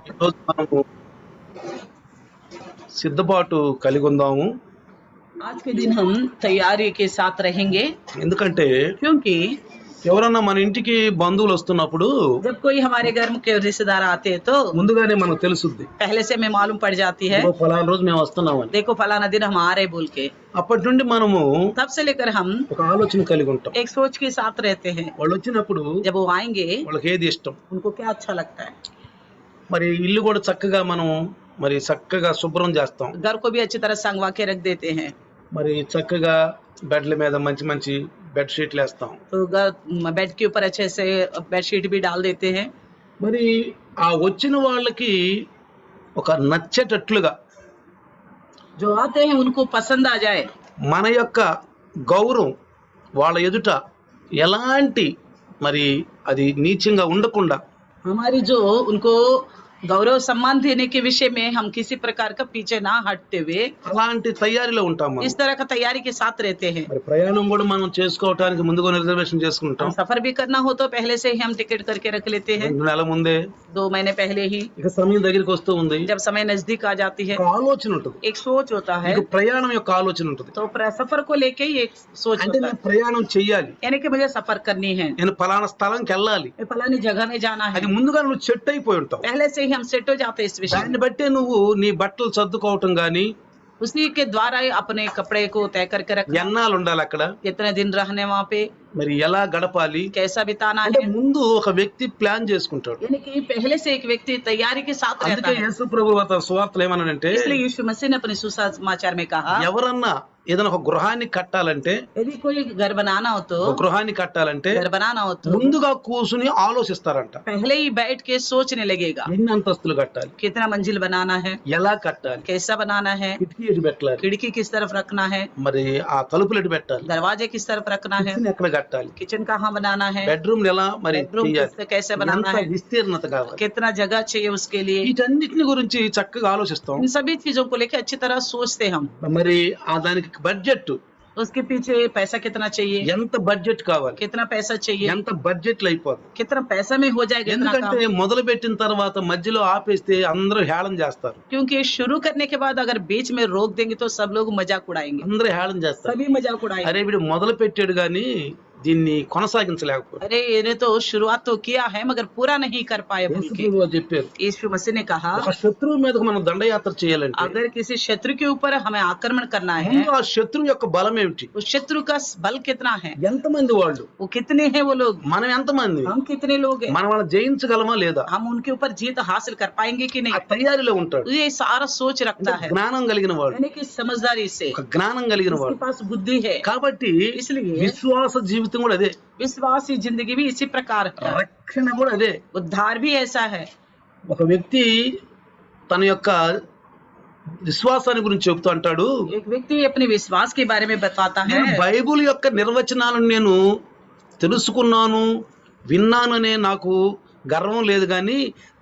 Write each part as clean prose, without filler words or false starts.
ఈరోజు మనము సిద్ధపాటు కలిగి ఉందాము. आज के दिन हम तैयारी के साथ रहेंगे ఎందుకంటే क्योंकि ఎవరన్నా మన ఇంటికి బంధువులు వస్తున్నప్పుడు जब कोई हमारे घर के रिश्तेदार आते हैं तो ముందుగానే మనకు తెలుసుద్ది, पहले से हमें मालूम पड़ जाती है, ఇదిగో ఫలానా రోజు మేము వస్తున్నామని. देखो फलाना दिन हम आ रहे बोल के। అప్పటి నుండి మనము तब से लेकर हम ఒక ఆలోచన కలిగి ఉంటాం. एक सोच के साथ रहते हैं। వాళ్ళు వచ్చినప్పుడు जब वो आएंगे వాళ్ళకి ఏది ఇష్టం, उनको क्या अच्छा लगता है। మరి ఇల్లు కూడా చక్కగా మనం చక్కగా శుభ్రం చేస్తాం. घर को भी अच्छी तरह संगवा के रख देते हैं, మరి చక్కగా బెడ్ల మీద మంచి మంచి బెడ్ షీట్లు వేస్తాం. तो बेड के ऊपर अच्छे से बेडशीट भी डाल देते हैं। మరి ఆ వచ్చిన వాళ్ళకి ఒక నచ్చేటట్లుగా जो आते हैं उनको पसंद आ जाए, మన యొక్క గౌరవం వాళ్ళ ఎదుట ఎలాంటి అది నీచంగా ఉండకుండా हमारी जो उनको गौरव सम्मान देने के विषय में हम किसी प्रकार का पीछे ना हटते हुए అలాంటి తయారీలో ఉంటాం మనం. इस तरह का तैयारी के साथ रहते हैं। మరి ప్రయాణం కూడా మనం చేసుకోవడానికి ముందుగా రిజర్వేషన్ చేసుకుంటాం. सफर भी करना हो तो पहले से ही हम टिकट करके रख लेते हैं, 2 నెలల ముందే. 2 महीने पहले ही। ఇక సమయం దగ్గరికి వస్తూ ఉంది, जब समय नजदीक आ जाती है ఒక ఆలోచన ఉంటుంది, एक सोच होता है, ఇక ప్రయాణం యొక్క ఆలోచన ఉంటుంది. तो सफर को लेके ही एक सोच అంటే होता నేను है, ప్రయాణం చెయ్యాలి, यानी कि मुझे सफर करनी है, నేను ఫలానా స్థలంకి వెళ్ళాలి, मैं फलानी जगह में जाना है। అది ముందుగా నువ్వు సెట్ అయిపోయి ఉంటావు. पहले से ही हम सेट हो जाते हैं इस विषय में। దాన్ని బట్టే నువ్వు నీ బట్టలు సర్దుకోవటం గాని, उसी के द्वारा ही अपने कपड़े को तय करके रखना, ఎన్నాళ్ళు ఉండాలి అక్కడ, कितने दिन रहने वहाँ पे, మరి ఎలా గడపాలి, कैसा बिताना అంటే है, ముందు ఒక వ్యక్తి ప్లాన్ చేసుకుంటాడు. यानी कि पहले से एक व्यक्ति तैयारी के साथ रहता అందుకే है। యేసు ప్రభు తన సువార్తలు ఏమన్నాడంటే, इसलिए यीशु मसीह ने अपने सुसमाचार में कहा, ఎవరన్నా ఏదైనా ఒక గృహాన్ని కట్టాలంటే, यदि कोई घर बनाना हो तो ఒక గృహాన్ని కట్టాలంటే घर बनाना हो तो ముందుగా కూర్చుని ఆలోచిస్తారంట. पहले ही बैठ के सोचने लगेगा, ఎన్ని అంతస్తులు కట్టాలి, कितना मंजिल बनाना है, ఎలా కట్టాలి, कैसा बनाना है, కిటికీ ఎటు పెట్టాలి, खिड़की किस तरफ रखना है, మరి ఆ తలుపులు ఎటు పెట్టాలి, दरवाजे किस तरफ रखना है, కిచెన్ ఎక్కడ కట్టాలి, किचन कहाँ बनाना है, బెడ్రూమ్ ఎలా बेडरूम చేయాలి, कैसे बनाना ఎంత है, విస్తీర్ణత కావాలి, कितना जगह चाहिए उसके लिए। వీటన్నిటిని గురించి చక్కగా ఆలోచిస్తాం. इन सभी चीजों को लेकर अच्छी तरह सोचते हम। మరి దానికి బడ్జెట్, उसके पीछे पैसा कितना चाहिए, ఎంత బడ్జెట్ కావాలి, कितना पैसा चाहिए, ఎంత బడ్జెట్లు అయిపోతుంది. कितना पैसा में हो जाएगा इतना ఎందుకంటే काम। మొదలు పెట్టిన తర్వాత మధ్యలో ఆపేస్తే అందరూ హేళన చేస్తారు, क्योंकि शुरू करने के बाद अगर बीच में रोक देंगे तो सब लोग मजाक उड़ाएंगे, అందరూ హేళన చేస్తారు. सभी मजाक उड़ाएंगे। అరే వీడు మొదలు పెట్టాడు గాని దీన్ని కొనసాగించలేకపోయాడు. अरे इन्हें तो शुरुआत तो किया है मगर पूरा नहीं कर पाए बोल యేసు के। ప్రభువు చెప్పారు, यीशु मसीह ने कहा, ఒక శత్రువు మీదకు మనం దండయాత్ర చేయాలంటే अगर किसी शत्रु के ऊपर हमें आक्रमण करना है, ముందు ఆ శత్రువు యొక్క బలం ఏమిటి, उस शत्रु का बल कितना है, ఎంతమంది వాళ్ళు, वो कितने हैं वो लोग, మనం ఎంతమంది, हम कितने लोग हैं, మనం వాళ్ళని జయించగలమా లేదా, हम उनके ऊपर जीत हासिल कर पाएंगे कि ఆ नहीं। తయారీలో ఉంటాడు. ये सारा सोच रखता है, జ్ఞానం కలిగిన వాడు, यानी कि समझदारी से, ఒక జ్ఞానం కలిగిన उसके వాడు. पास बुद्धि है। కాబట్టి इसलिए విశ్వాస జీవితం కూడా అదే, विश्वासी जिंदगी भी इसी प्रकार है, రక్షణ కూడా అదే. उद्धार भी ऐसा है। ఒక వ్యక్తి తన యొక్క విశ్వాసాన్ని గురించి చెబుతూ అంటాడు, एक व्यक्ति अपने विश्वास के बारे में बताता है, నేను బైబిల్ యొక్క నిర్వచనాలను నేను తెలుసుకున్నాను, విన్నాననే నాకు గర్వం లేదు కానీ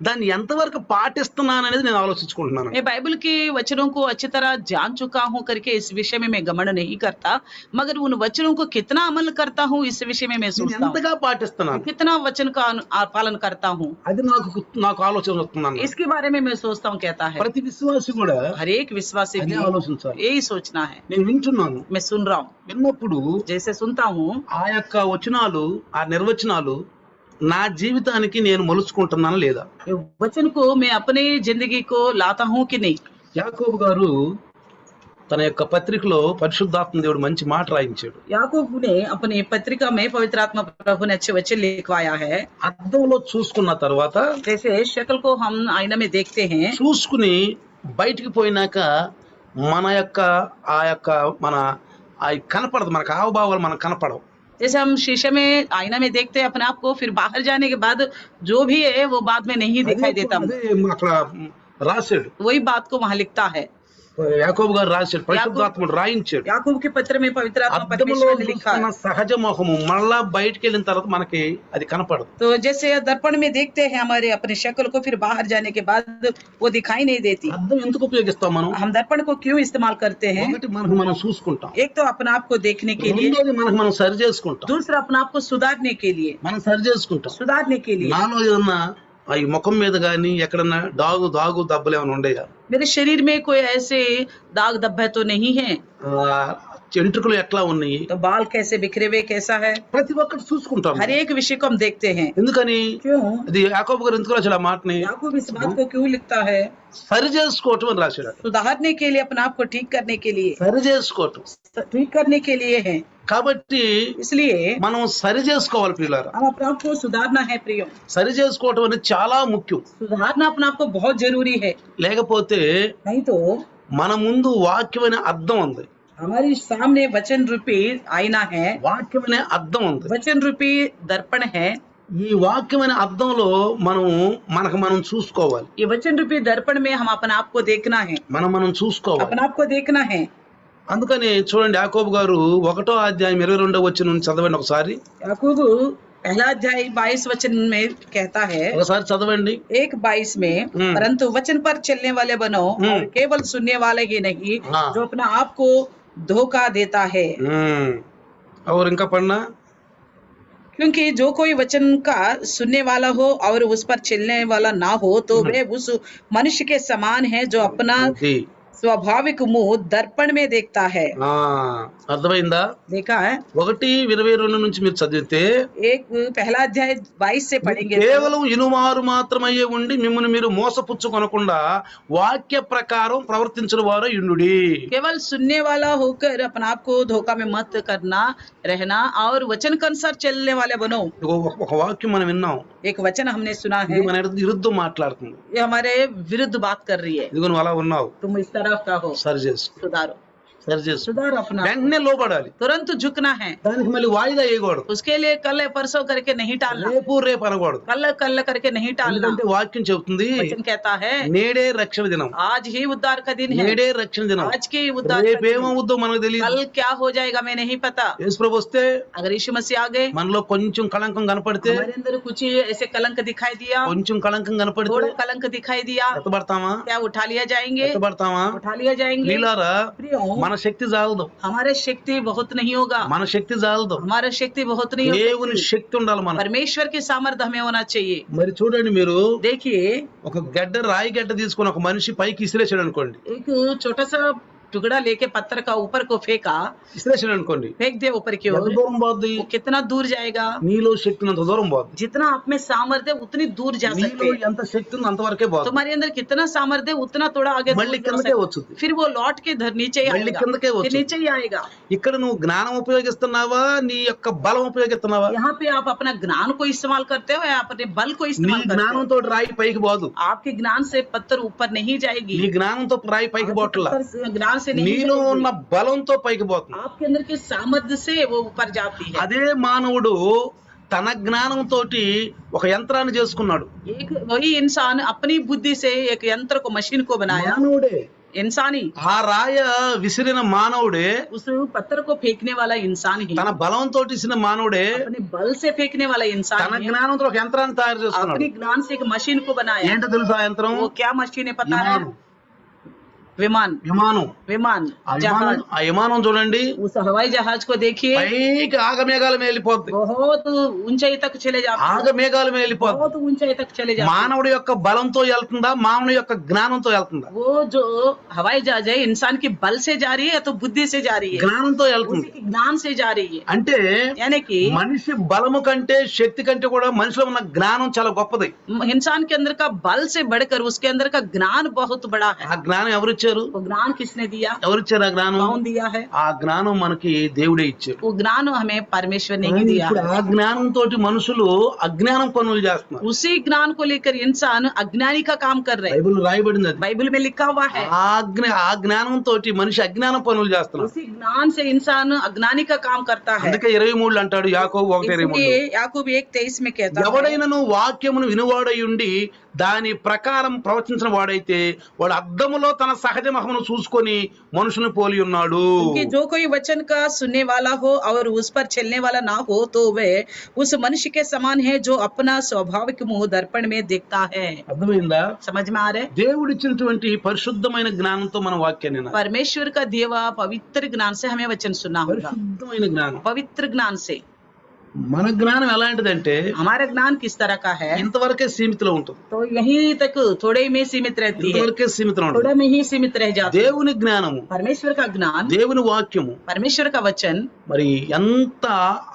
దాన్ని ఎంతవరకు పాటిస్తున్నాను అనేది నేను ఆలోచించుకుంటున్నాను. मैं बाइबल के वचनों को अच्छी तरह जान चुका हूं करके इस विषय में मैं घमंड नहीं करता, मगर उन वचनों को कितना अमल करता हूँ इस विषय में मैं నేను सोचता हूँ, ఎంతగా పాటిస్తున్నాను, कितना वचन का पालन करता हूँ, అది నాకు ఆలోచన వస్తున్నాను. इसके बारे में मैं सोचता हूँ। कहता है ప్రతి విశ్వాసి కూడా हर एक विश्वासी అదే भी ఆలోచించాలి. यही सोचना है। నేను వింటున్నాను, मैं सुन रहा हूँ, విన్నప్పుడు जैसे सुनता हूँ ఆ యొక్క వచనాలు, ఆ నిర్వచనాలు నా జీవితానికి నేను మలుచుకుంటున్నాను లేదా. ये वचन को मैं अपने जिंदगी को लाता हूँ कि नहीं। యాకోబు గారు తన యొక్క పత్రికలో పరిశుద్ధాత్మ దేవుడు మంచి మాట రాయించాడు. याकूब ने अपनी पत्रिका में पवित्र आत्मा प्रभु ने अच्छे वचन लिखवाया है। అద్దంలో చూసుకున్న తర్వాత, जैसे शक्ल को हम आईना में देखते हैं, చూసుకుని బయటికి పోయినాక మన యొక్క కనపడదు, మనకు హావభావాలు మనకు కనపడవు. जैसे हम शीशे में आईना में देखते हैं अपने आप को, फिर बाहर जाने के बाद जो भी है वो बाद में नहीं दिखाई देता। అదే అక్కడ రాశాడు, वही बात को वहाँ लिखता है, యాకోబు గారు రాశాడు, పరిశుద్ధాత్ముడు రాయించాడు. याकूब के पत्र में पवित्र आत्मा అద్దంలో परमेश्वर ने लिखा చూస్తున్న है। సహజ మొహము మళ్ళా బయటికి వెళ్ళిన తర్వాత మనకి అది కనపడదు. तो जैसे दर्पण में देखते हैं हमारे अपने शक्ल को, फिर बाहर जाने के बाद वो दिखाई नहीं देती। అద్దం ఎందుకు ఉపయోగిస్తాం మనం? हम दर्पण को क्यों इस्तेमाल करते हैं? ఒకటి మనం చూసుకుంటాం, एक तो अपने आप को देखने के लिए, రెండోది మనం సరి చేసుకుంటాం. दूसरा अपने आप को सुधारने के लिए, మనం సరి చేసుకుంటాం. सुधारने के लिए। నాలో ఏదన్నా ఈ ముఖం మీద గాని ఎక్కడన్నా దాగు దెబ్బలు ఏమైనా ఉండయా? मेरे शरीर में कोई ऐसे दाग धब्बे तो नहीं है, వెంట్రుకలు ఎట్లా ఉన్నాయి? तो बाल कैसे बिखरे हुए कैसा है, ప్రతి ఒక్కటి చూసుకుంటాం. हर एक विषय को हम देखते हैं। ఎందుకని क्यों? అది యాకోబు గారు ఎందుకు రాశాడు ఆ మాటని? याकूब इस बात को क्यों लिखता है? సరి చేసుకోవటం అని రాశాడు. सुधारने के लिए, अपने आप को ठीक करने के लिए, సరి చేసుకోవటం. ठीक करने के लिए है। కాబట్టి इसलिए మనం సరి చేసుకోవాలి ప్రియులారా. हम अपने आप को सुधारना है प्रियो। సరి చేసుకోవటం అనేది చాలా ముఖ్యం. सुधारना अपने आप को बहुत जरूरी है, లేకపోతే नहीं तो మన ముందు వాక్యం అనే అర్థం ఉంది. हमारे सामने वचन रूपी आईना है, వాక్యం అనే అర్థం ఉంది. वचन रूपी दर्पण है। ఈ వాక్యం అనే అర్థంలో మనం చూసుకోవాలి. ये वचन रूपी दर्पण में हम अपने आप को देखना है, మనం చూసుకోవాలి. अपने आप को देखना है। అందుకని చూడండి యాకోబు గారు 1వ అధ్యాయం 22వ వచనం నుంచి చదవండి ఒకసారి. याकूब पहला अध्याय 22 वचन में कहता है, ఒకసారి చదవండి. 1:22 में, परंतु वचन पर चलने वाले बनो और केवल सुनने वाले ही नहीं, हाँ। जो अपना आप को धोखा देता है। और ఇంకా పడినా क्योंकि जो कोई वचन का सुनने वाला हो और उस पर चलने वाला ना हो, तो वे उस मनुष्य के समान है जो अपना అది. स्वाभाविक मुंह दर्पण में देखता है। అర్థమైందా? देखा है? 1:22 నుంచి మీరు చదివితే, एक पहला अध्याय 22 से पढ़ेंगे। కేవలం ఇనుమారు మాత్రమయ్యే ఉండి మిమ్మల్ని మీరు మోసపుచ్చుకొనకుండా వాక్య ప్రకారం ప్రవర్తించిన వారు యుండుడి. केवल सुनने वाला होकर अपने आप को धोखा में मत करना रहना और वचन के अनुसार चलने वाले बनो। ఒక వాక్యం మనం విన్నాం, एक वचन हमने सुना है, ఇది మన విరుద్ధం మాట్లాడుతుంది. ये हमारे विरुद्ध बात कर रही है। ఇదిగో నువ్వు అలా ఉన్నావు, तुम इस तरह का हो, సరి చేసుకో, सुधारो, సరి చేసుకో. सुधारो अपना, వెంటనే లోబడాలి. तुरंत झुकना है। దానికి మళ్ళీ వాయిదా వేయకూడదు. उसके लिए कल परसों करके नहीं टालना, రేపు అనకూడదు. कल कल करके नहीं टालना। ఎందుకంటే వాక్యం చెబుతుంది वचन कहता है నేడే రక్షణ దినం, आज ही उद्धार का दिन है, నేడే రక్షణ దినం. आज के उद्धार का दिन। రేపేమవుద్దో మనకు తెలియదు. कल क्या हो जाएगा मैं नहीं पता। యేసు ప్రభు వస్తే अगर यीशु मसीह आ गए, మనలో కొంచెం కళంకం కనపడితే, हमारे अंदर कुछ ऐसे कलंक दिखाई दिया, కొంచెం కళంకం కనపడితే थोड़ा कलंक दिखाई दिया, ఎత్తబడతామా? क्या उठा लिया जाएंगे? ఎత్తబడతామా? उठा लिया जाएंगे। ప్రియులారా, प्रियो, మన శక్తి చాలదు, हमारे शक्ति बहुत नहीं होगा, మన శక్తి చాలదు. हमारा शक्ति बहुत नहीं దేవుని होगा। శక్తి ఉండాలి మన. परमेश्वर की सामर्थ्य हमें होना चाहिए। మరి చూడండి, మీరు देखिए, ఒక రాయి గడ్డ తీసుకొని ఒక మనిషి పైకి ఇసిరేసాడు అనుకోండి, एक छोटा सा टुकड़ा लेके पत्थर का ऊपर को ఇసిరేసాడు అనుకోండి, फेंक दे ऊपर की ఎంత ओर, దూరం పోద్ది? वो कितना दूर जाएगा? నీలో శక్తి ఉన్నంత దూరం పోద్ది. जितना आप में सामर्थ्य उतनी दूर जा सकते నీలో हैं। ఎంత శక్తి ఉందో అంతవరకే పోద్ది. तुम्हारे अंदर कितना सामर्थ्य उतना थोड़ा आगे दूर మళ్ళీ जा కిందకే सकते हैं। వచ్చుద్ది. फिर वो लौट के नीचे ही మళ్ళీ आएगा, కిందకే फिर వచ్చుద్ది. नीचे ही आएगा। ఇక్కడ నువ్వు జ్ఞానం ఉపయోగిస్తున్నావా, నీ యొక్క బలం ఉపయోగిస్తున్నావా? यहाँ पे आप अपना ज्ञान को इस्तेमाल करते हो या अपने बल को నీ इस्तेमाल करते हो? జ్ఞానంతో రాయి పైకి పోదు. आपके ज्ञान से पत्थर ऊपर नहीं जाएगी, నీ జ్ఞానంతో రాయి పైకి आपके పోట్లా, पत्थर से ज्ञान से नहीं నీలో जाएगी। ఉన్న బలంతో పైకి పోతుంది. आपके अंदर के सामर्थ्य से वो ऊपर जाती है। అదే మానవుడు తన జ్ఞానంతో ఒక యంత్రాన్ని చేసుకున్నాడు. एक वही इंसान अपनी बुद्धि से एक यंत्र को, मशीन को बनाया, మానవుడే इंसानी। ఆ రాయ విసిరిన మానవుడే, उस पत्थर को फेंकने वाला इंसान ही, తన బలంతో ఇసిన మానవుడే अपने बल से फेंकने वाला తన इंसान ही జ్ఞానంతో ఒక యంత్రాన్ని తయారు చేసుకున్నాడు. अपने ज्ञान से एक मशीन को बनाया। ఏంటో తెలుసా ఆ యంత్రం? वो क्या मशीन है पता है? విమానం. विमान, విమానం. विमान, ఆ जहाज। విమానం చూడండి, उस हवाई जहाज को देखिए, పైకి ఆగమేఘాల మీద వెళ్ళిపోద్ది. बहुत ऊंचाई तक चले जाते हैं, ఆగమేఘాల మీద వెళ్ళిపోద్ది. बहुत ऊंचाई तक चले जाते हैं। మానవుడి యొక్క బలంతో వెళ్తుందా, మానవుడి యొక్క జ్ఞానంతో వెళ్తుందా? वो जो हवाई जहाज है इंसान की बल से जा रही है या तो बुद्धि से जा रही है? జ్ఞానంతో వెళ్తుంది. उसी के ज्ञान से जा रही है। అంటే यानी कि మనిషి బలము కంటే, శక్తి కంటే కూడా మనిషిలో ఉన్న జ్ఞానం చాలా గొప్పది. इंसान के अंदर का बल से बढ़कर उसके अंदर का ज्ञान बहुत बड़ा है। ఆ జ్ఞానం ఎవరిచ్చారు? वो ज्ञान किसने दिया? ఎవరిచ్చారు ఆ జ్ఞానం? कौन दिया है? ఆ జ్ఞానం మనకి దేవుడే ఇచ్చారు. वो ज्ञान हमें परमेश्वर ने ही दिया ఇప్పుడు है। ఆ జ్ఞానంతో మనుషులు అజ్ఞానం పనులు చేస్తున్నారు. उसी ज्ञान को लेकर इंसान अज्ञानी का काम कर रहे हैं। బైబిల్ రాయబడింది అది. बाइबल में लिखा हुआ है, ఆ జ్ఞానంతో మనిషి అజ్ఞాన పనులు చేస్తున్నారు. उसी ज्ञान से इंसान अज्ञानी का काम करता है। అందుకే 23 అంటాడు యాకోబు 1:23, इसलिए याकूब 1:23 में कहता है, ఎవడైనను వాక్యమును వినువాడై ఉండి దాని ప్రకారం ప్రవచించిన వాడైతే వాడు అద్దములో తన సహజ మహమును చూసుకొని మనుషుని పోలి ఉన్నాడు. कि जो कोई वचन का सुनने वाला हो और उस पर चलने वाला ना हो, तो वह उस मनुष्य के समान है जो अपना स्वाभाविक मुंह दर्पण में देखता है। అర్థమైందా? समझ में आ रहे? దేవుడిచ్చినటువంటి పరిశుద్ధమైన జ్ఞానంతో మన వాక్యాన్ని వినాలి. परमेश्वर का दिया पवित्र ज्ञान से हमें वचन सुनना होगा, పరిశుద్ధమైన జ్ఞానం. पवित्र ज्ञान से। మన జ్ఞానం ఎలాంటిదంటే हमारा ज्ञान किस तरह का है, ఇంతవరకే సీమితిలో ఉంటుంది, तो यहीं तक थोड़े में सीमित रहती है, ఇంతవరకే సీమితం ఉంటుంది. थोड़ा में ही सीमित रह जाती है। దేవుని జ్ఞానము, परमेश्वर का ज्ञान, దేవుని వాక్యము परमेश्वर का वचन మరి ఎంత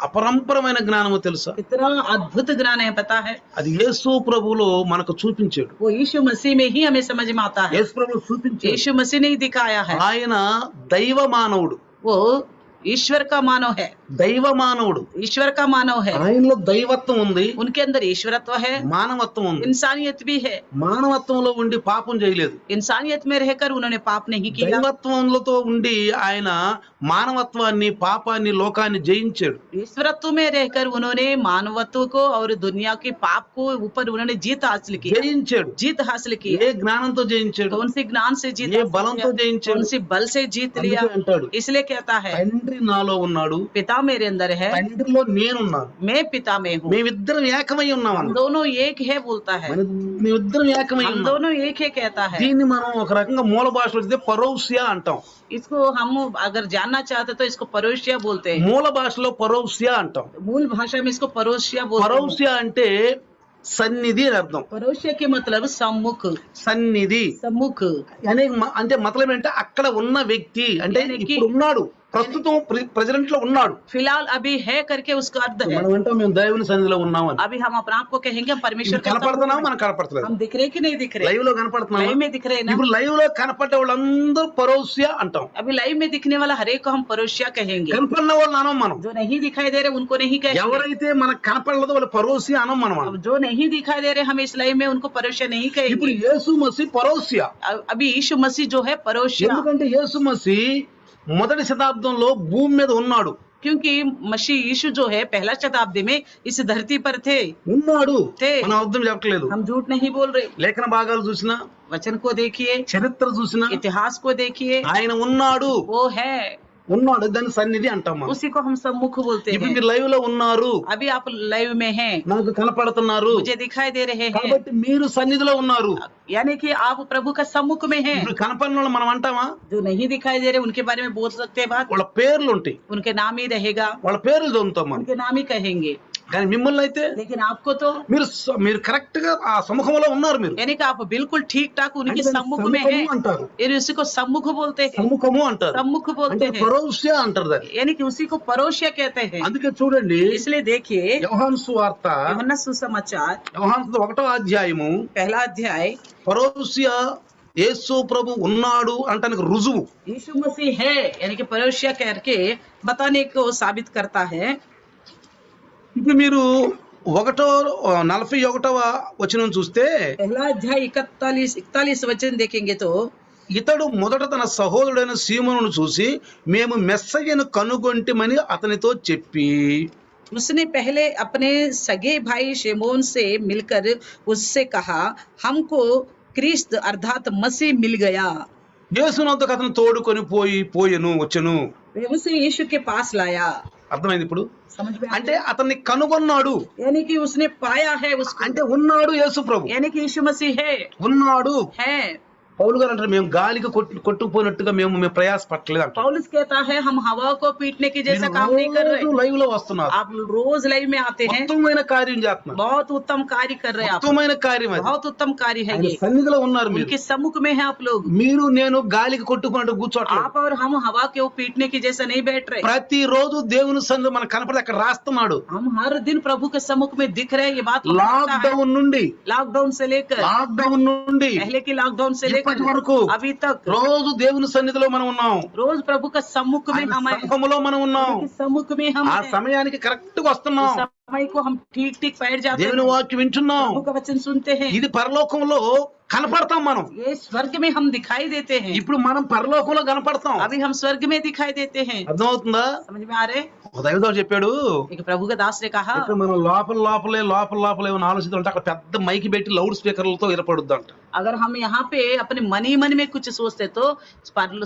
అపరంపరమైన జ్ఞానమో తెలుసా? कितना अद्भुत ज्ञान है पता है। అది యేసు ప్రభువులో మనకు చూపించాడు. वो यीशु मसीह में ही हमें समझ में आता है। యేసు ప్రభువు చూపించాడు. यीशु मसीह ने ही दिखाया है। ఆయన దైవ మానవుడు, वो ईश्वर का मानव है, దైవ మానవుడు. ईश्वर का मानव है। ఆయనలో దైవత్వం ఉంది, उनके अंदर ईश्वरत्व है, మానవత్వం ఉంది. इंसानियत भी है। మానవత్వంలో ఉండి పాపం చేయలేదు, इंसानियत में रहकर उन्होंने पाप नहीं किया। దైవత్వంలో ఉండి ఆయన మానవత్వాన్ని, పాపాన్ని, లోకాన్ని జయించాడు. ईश्वरत्व में रहकर उन्होंने मानवत्व को और दुनिया के पाप को ऊपर उन्होंने जीत हासिल की, జయించాడు. जीत हासिल की। ఏ జ్ఞానంతో జయించాడు? कौन सी ज्ञान से जीत ఏ हासिल బలంతో किया? జయించాడు? कौन सी बल से जीत लिया? అందుకే అంటాడు, इसलिए कहता है తండ్రి నాలో ఉన్నాడు, पिता मेरे अंदर है, తండ్రిలో నేనున్నాను, मैं पिता में हूँ, మేమిద్దరం ఏకమై ఉన్నాం हम అన్నాడు. दोनों एक है बोलता है, మేమిద్దరం ఏకమై हम ఉన్నాం. दोनों एक है कहता है। దీన్ని మనం ఒక రకంగా మూల భాషలో వస్తే పరౌస్య అంటాం. इसको हम अगर जानना चाहते तो इसको परोशिया बोलते हैं। మూల భాషలో పరౌస్య అంటాం. मूल भाषा में इसको परोशिया बोलते हैं। పరౌస్య అంటే సన్నిధి అని అర్థం. परोशिया के मतलब सम्मुख, సన్నిధి सम्मुख అనే అంటే మతలం ఏంటంటే అక్కడ ఉన్న వ్యక్తి అంటే యానికి- ఇప్పుడు ఉన్నాడు, ప్రస్తుతం ప్రెసిడెంట్ లో ఉన్నాడు. फिलहाल अभी है करके उसका अर्थ है। మనం అంటాం మేము దేవుని సన్నిధిలో ఉన్నామని. अभी हम अपने आप को कहेंगे हम परमेश्वर ఇప్పుడు కనపడుతున్నాం, మనం కనపడతలేదు. हम दिख रहे कि नहीं दिख रहे? లైవ్ లో కనపడుతున్నాం. लाइव में दिख रहे हैं ना? ఇప్పుడు లైవ్ లో కనపడే వాళ్ళందరూ పరౌస్య అంటాం. अभी लाइव में दिखने वाला हर एक को हम परोशिया कहेंगे। కనపడిన వాళ్ళని అనం మనం. जो नहीं दिखाई दे रहे उनको नहीं कहेंगे। ఎవరైతే మనకు కనపడలేదో వాళ్ళు పరౌస్య అనం మనం. अब जो नहीं दिखाई दे रहे हम इस लाइव में उनको परोशिया नहीं ఇప్పుడు कहेंगे। యేసు మసీ పరౌస్య. अभी यीशु मसीह जो है परोशिया, ఎందుకంటే యేసు మసీ మొదటి శతాబ్దంలో భూమి మీద ఉన్నాడు. क्योंकि मसीह यीशु जो है पहला शताब्दी में इस धरती पर थे। ఉన్నాడు, తే. మనం అర్థం చెప్పట్లేదు. हम झूठ नहीं बोल रहे। లేఖన భాగాలు చూసినా, वचन को देखिए, చరిత్ర చూసినా इतिहास को देखिए, ఆయన ఉన్నాడు. वो है, ఉన్నాడు, దాని సన్నిధి అంటాం మనం. उसी को हम सम्मुख बोलते ఇప్పుడు हैं। మీరు లైవ్ లో ఉన్నారు, अभी आप लाइव में हैं, నాకు కనపడుతున్నారు, मुझे दिखाई दे रहे हैं, కాబట్టి మీరు సన్నిధిలో ఉన్నారు. यानी कि आप प्रभु का सम्मुख में हैं। ఇప్పుడు కనపడిన వాళ్ళు మనం అంటామా? जो नहीं दिखाई दे रहे उनके बारे में बोल सकते हैं बात, వాళ్ళ పేర్లు ఉంటాయి, उनके नाम ही रहेगा, వాళ్ళ పేర్లు చదువుతాం మనం. उनके नाम ही कहेंगे। కానీ మిమ్మల్ని అయితే लेकिन आपको तो మీరు కరెక్ట్ గా ఆ సముఖంలో ఉన్నారు. మీరు यानी कि आप बिल्कुल ठीक ठाक उनके అంటే దాన్ని सम्मुख में సముఖము हैं, అంటారు, यानी उसी को सम्मुख बोलते हैं, సముఖము అంటారు, सम्मुख बोलते అంటే हैं, పరౌస్య అంటారు దాన్ని. यानी कि उसी को परोशिया कहते हैं। అందుకే చూడండి, इसलिए देखिए యోహాను సువార్త यूहन्ना सुसमाचार 1వ అధ్యాయము पहला अध्याय, పరౌస్య యేసు ప్రభు ఉన్నాడు అంటానికి రుజువు. यीशु मसीह है यानी कि परोशिया करके बताने को साबित करता है। ఇప్పుడు మీరు 41వ వచనం చూస్తే, पहला अध्याय 41 वचन देखेंगे तो ఇతడు మొదట తన సహోదరుడైన సీమోనును చూసి మేము మెస్సయ్యను కనుగొంటిమని అతనితో చెప్పి, उसने पहले अपने सगे भाई शेमोन से मिलकर उससे कहा हमको क्रिस्त अर्थात मसीह मिल गया। యేసునొద్దకు అతను తోడుకొని వచ్చెను. वे उसे यीशु के पास लाया। అర్థమైంది ఇప్పుడు? समझ में అంటే అతన్ని కనుగొన్నాడు यानी कि उसने पाया है उसको, అంటే ఉన్నాడు యేసు ప్రభు, यानी कि यीशु मसीह ఉన్నాడు. है। పౌలు గారు అంటారు మేము గాలికి కొట్టుకుపోయినట్టుగా మేము ప్రయాస పట్టలేదు అంటారు. पौलुस कहता है हम हवा को पीटने की जैसा काम नहीं कर रहे। లైవ్ లో వస్తున్నారు, आप रोज लाइव में आते हैं, ఉత్తమమైన కార్యం చేస్తున్నారు, बहुत उत्तम कार्य कर रहे हैं आप, ఉత్తమమైన కార్యం అది. बहुत उत्तम कार्य है ఆయన ये। సన్నిధిలో ఉన్నారు మీరు. उनके सम्मुख में है आप लोग। మీరు నేను గాలికి కొట్టుకున్నట్టు కూర్చోట్లేదు. आप और हम हवा के ऊपर पीटने की जैसा नहीं बैठ रहे। ప్రతి రోజు దేవుని సన్నిధిలో మనకు కనపడి అక్కడ రాస్తున్నాడు. हम हर दिन प्रभु के सम्मुख में दिख रहे हैं, ये बात हमें पता है। లాక్డౌన్ నుండి लॉकडाउन से लेकर पहले की लॉकडाउन से ఇప్పటి लेकर వరకు अभी तक రోజు దేవుని సన్నిధిలో మనం ఉన్నాం. रोज प्रभु का सम्मुख में ఆయన हम हैं, సంఘములో మనం ఉన్నాం. प्रभु के सम्मुख में हम ఆ हैं। సమయానికి కరెక్ట్ గా వస్తున్నాం. उस समय को हम ठीक ठीक बैठ जाते हैं, దేవుని వాక్యం వింటున్నాం. प्रभु का वचन सुनते हैं। ఇది పరలోకంలో కనపడతాం మనం. ये स्वर्ग में हम दिखाई देते हैं, ఇప్పుడు మనం పరలోకంలో కనపడతాం. अभी हम स्वर्ग में दिखाई देते हैं। అర్థమవుతుందా? समझ में आ रहे? ఒక దైవదాసు చెప్పాడు, एक प्रभु का दास ने कहा ఇప్పుడు మనం లోపలే ఏమైనా ఆలోచిస్తుంటే అక్కడ పెద్ద మైకి పెట్టి లౌడ్ స్పీకర్లతో వినపడుద్దంట. अगर हम यहाँ पे अपने मन ही मन में कुछ सोचते तो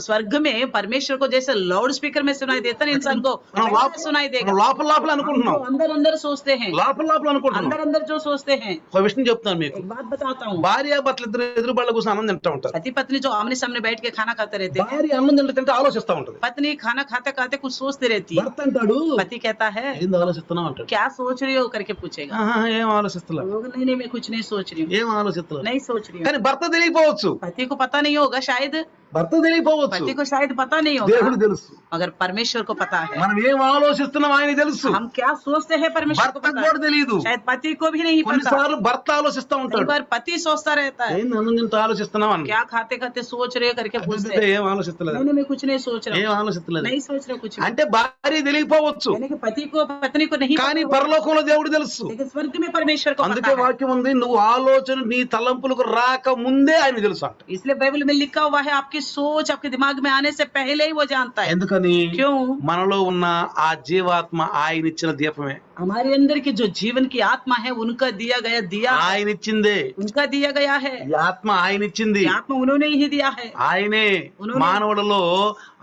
स्वर्ग में परमेश्वर को जैसे लाउड स्पीकर में सुनाई देता है, इंसान को वैसे सुनाई देगा। మనం లోపల అనుకుంటున్నాం, जो अंदर अंदर सोचते हैं, లోపల అనుకుంటున్నాం. अंदर अंदर जो सोचते हैं। ఒక విషయం చెప్తాను మీకు. एक बात बताता हूँ, భార్యాభర్తలు ఇద్దరు ఎదురు బళ్ళ కూర్చొని అన్నం తింటా ఉంటారు. पति पत्नी जो आमने सामने बैठ के खाना खाते रहते हैं, భార్య అన్నం తింటే ఆలోచిస్తా ఉంటది. पत्नी खाना खाते खाते कुछ सोचती रहती है, భర్త అంటాడు पति कहता है ఏంది ఆలోచిస్తున్నావు అంటాడు. क्या सोच रही हो करके पूछेगा, ఆహా, ఏం ఆలోచిస్తలే, वो नहीं नहीं मैं कुछ नहीं सोच रही हूँ, ఏం ఆలోచిస్తలే. नहीं सोच रही हूँ। కానీ భర్త తెలియకపోవచ్చు, पति को पता नहीं होगा शायद, భర్త తెలియకపోవచ్చు, पति को शायद पता नहीं होगा, దేవుడు తెలుసు. मगर परमेश्वर को पता है। మనం ఏం ఆలోచిస్తున్నాం ఆయన తెలుసు. हम क्या सोचते हैं परमेश्वर को భర్తకు पता కూడా है, తెలియదు. शायद पति को भी नहीं पता। కొన్నిసార్లు భర్త ఆలోచిస్తా कई ఉంటాడు, बार पति सोचता रहता है ఏంది అన్నం తింటూ ఆలోచిస్తున్నావు అన్న. क्या खाते खाते सोच रहे हो करके पूछते हैं, ఏం ఆలోచిస్తలేదు, नहीं नहीं मैं कुछ नहीं सोच रहा ఏం हूँ, ఆలోచిస్తలేదు. नहीं सोच रहा कुछ भी। అంటే భార్య తెలియకపోవచ్చు, यानी कि पति को पत्नी को नहीं కానీ पता होगा, పరలోకంలో దేవుడు తెలుసు. लेकिन स्वर्ग में परमेश्वर को అందుకే पता है। వాక్యం ఉంది, నువ్వు ఆలోచన నీ తలంపులకు రాక ముందే ఆయన తెలుసు అంట. इसलिए बाइबल में लिखा हुआ है आपकी सोच आपके दिमाग में आने से पहले ही वो जानता है। ఎందుకని क्यों? మనలో ఉన్న ఆ జీవాత్మ ఆయన ఇచ్చిన దీపమే, हमारे अंदर की जो जीवन की आत्मा है उनका दिया गया दिया है, ఆయన ఇచ్చిందే. उनका दिया गया है, ఈ ఆత్మ ఆయన ఇచ్చింది. ये आत्मा उन्होंने ही दिया है। ఆయనే ఉన్నునే- మానవుడిలో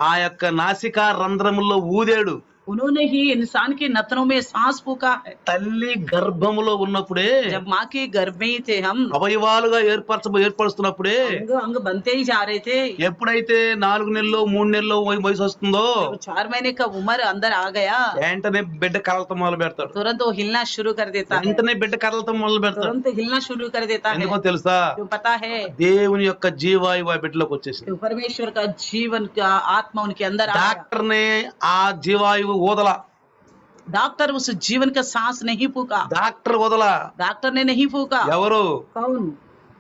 ఆ యొక్క నాసికా రంధ్రములో ఊదాడు. उन्होंने ही इंसान के नथनों में सांस फूका है। తల్లి గర్భములో ఉన్నప్పుడే, जब माँ के गर्भ में ही थे हम, అవయవాలుగా ఏర్పరుస్తున్నప్పుడే, अंग अंग बनते ही जा रहे थे। ఎప్పుడైతే 4 నెలలు 3 నెలలు వయసు వస్తుందో जब 4 महीने का उम्र अंदर आ गया, వెంటనే బిడ్డ కదలతం మొదలు పెడతాడు. तुरंत वो हिलना शुरू कर देता है, వెంటనే బిడ్డ కదలతం మొదలు పెడతాడు. तुरंत हिलना शुरू कर देता है। ఎందుకో తెలుసా? क्यों पता है? దేవుని యొక్క జీవాయువు ఆ బిడ్డలోకి వచ్చేసింది. क्यों परमेश्वर का जीवन का आत्मा उनके अंदर आ गया। డాక్టర్నే ఆ జీవాయువు వదల, डॉक्टर उस जीवन का सांस नहीं फूका, డాక్టర్ వదల. डॉक्टर ने नहीं फूका। ఎవరు? कौन?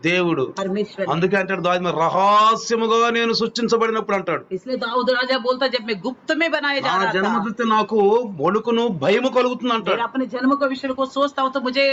దేవుడు. परमेश्वर ने। అందుకే అంటాడు దాని రహస్యముగా నేను సృష్టించబడినప్పుడు అంటాడు, इसलिए दाऊद राजा बोलता जब मैं गुप्त में बनाया जा నా रहा था, జన్మదిత్తే నాకు వణుకును భయము కలుగుతుంది मेरा అంటాడు. अपने जन्म का विषय को सोचता हूँ तो मुझे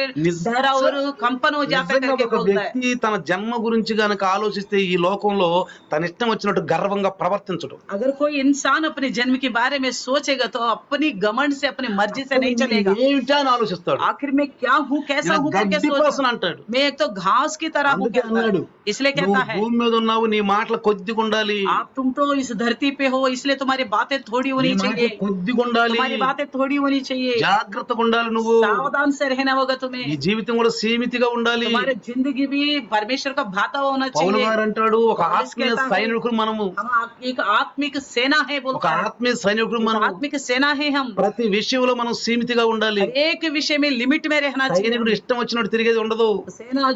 डर और कंपन हो जाता है నిజంగా करके ఒక बोलता है। వ్యక్తి తన జన్మ గురించి గనక ఆలోచిస్తే ఈ లోకంలో తన ఇష్టం వచ్చినట్టు గర్వంగా ప్రవర్తించడం. अगर कोई इंसान अपने जन्म के बारे में सोचेगा तो अपनी घमंड से अपनी मर्जी से नहीं चलेगा। ఏమిటా అని ఆలోచిస్తాడు. आखिर में क्या हूँ कैसा నేను हूँ करके గడ్డి सोचता కోసం అంటాడు. मैं एक तो घास की तरह हूँ అందుకే कहता है। అన్నాడు, इसलिए నువ్వు कहता है భూమి మీద ఉన్నావు, నీ మాటలు కొద్దిగా ఉండాలి, तुम तो इस धरती पे हो इसलिए तुम्हारी बातें थोड़ी నీ होनी మాటలు चाहिए, కొద్దిగా ఉండాలి, तुम्हारी बातें थोड़ी होनी चाहिए, జాగ్రత్తగా ఉండాలి, నువ్వు सावधान से रहना होगा तुम्हें, ఈ జీవితం కూడా సీమితిగా ఉండాలి. तुम्हारी जिंदगी भी परमेश्वर का भाता होना పౌలు चाहिए। గారు అంటాడు, ఒక पौलुस ఆత్మీయ कहता है, సైనికుడు మనము, हम एक आत्मिक सेना है ఒక बोलता है, ఆత్మీయ సైనికుడు एक మనము. आत्मिक सेना है हम, ప్రతి విషయంలో మనం సీమితిగా ఉండాలి. एक विषय में लिमिट में रहना चाहिए। సైనికుడు ఇష్టం వచ్చినట్టు తిరిగేది ఉండదు. सेना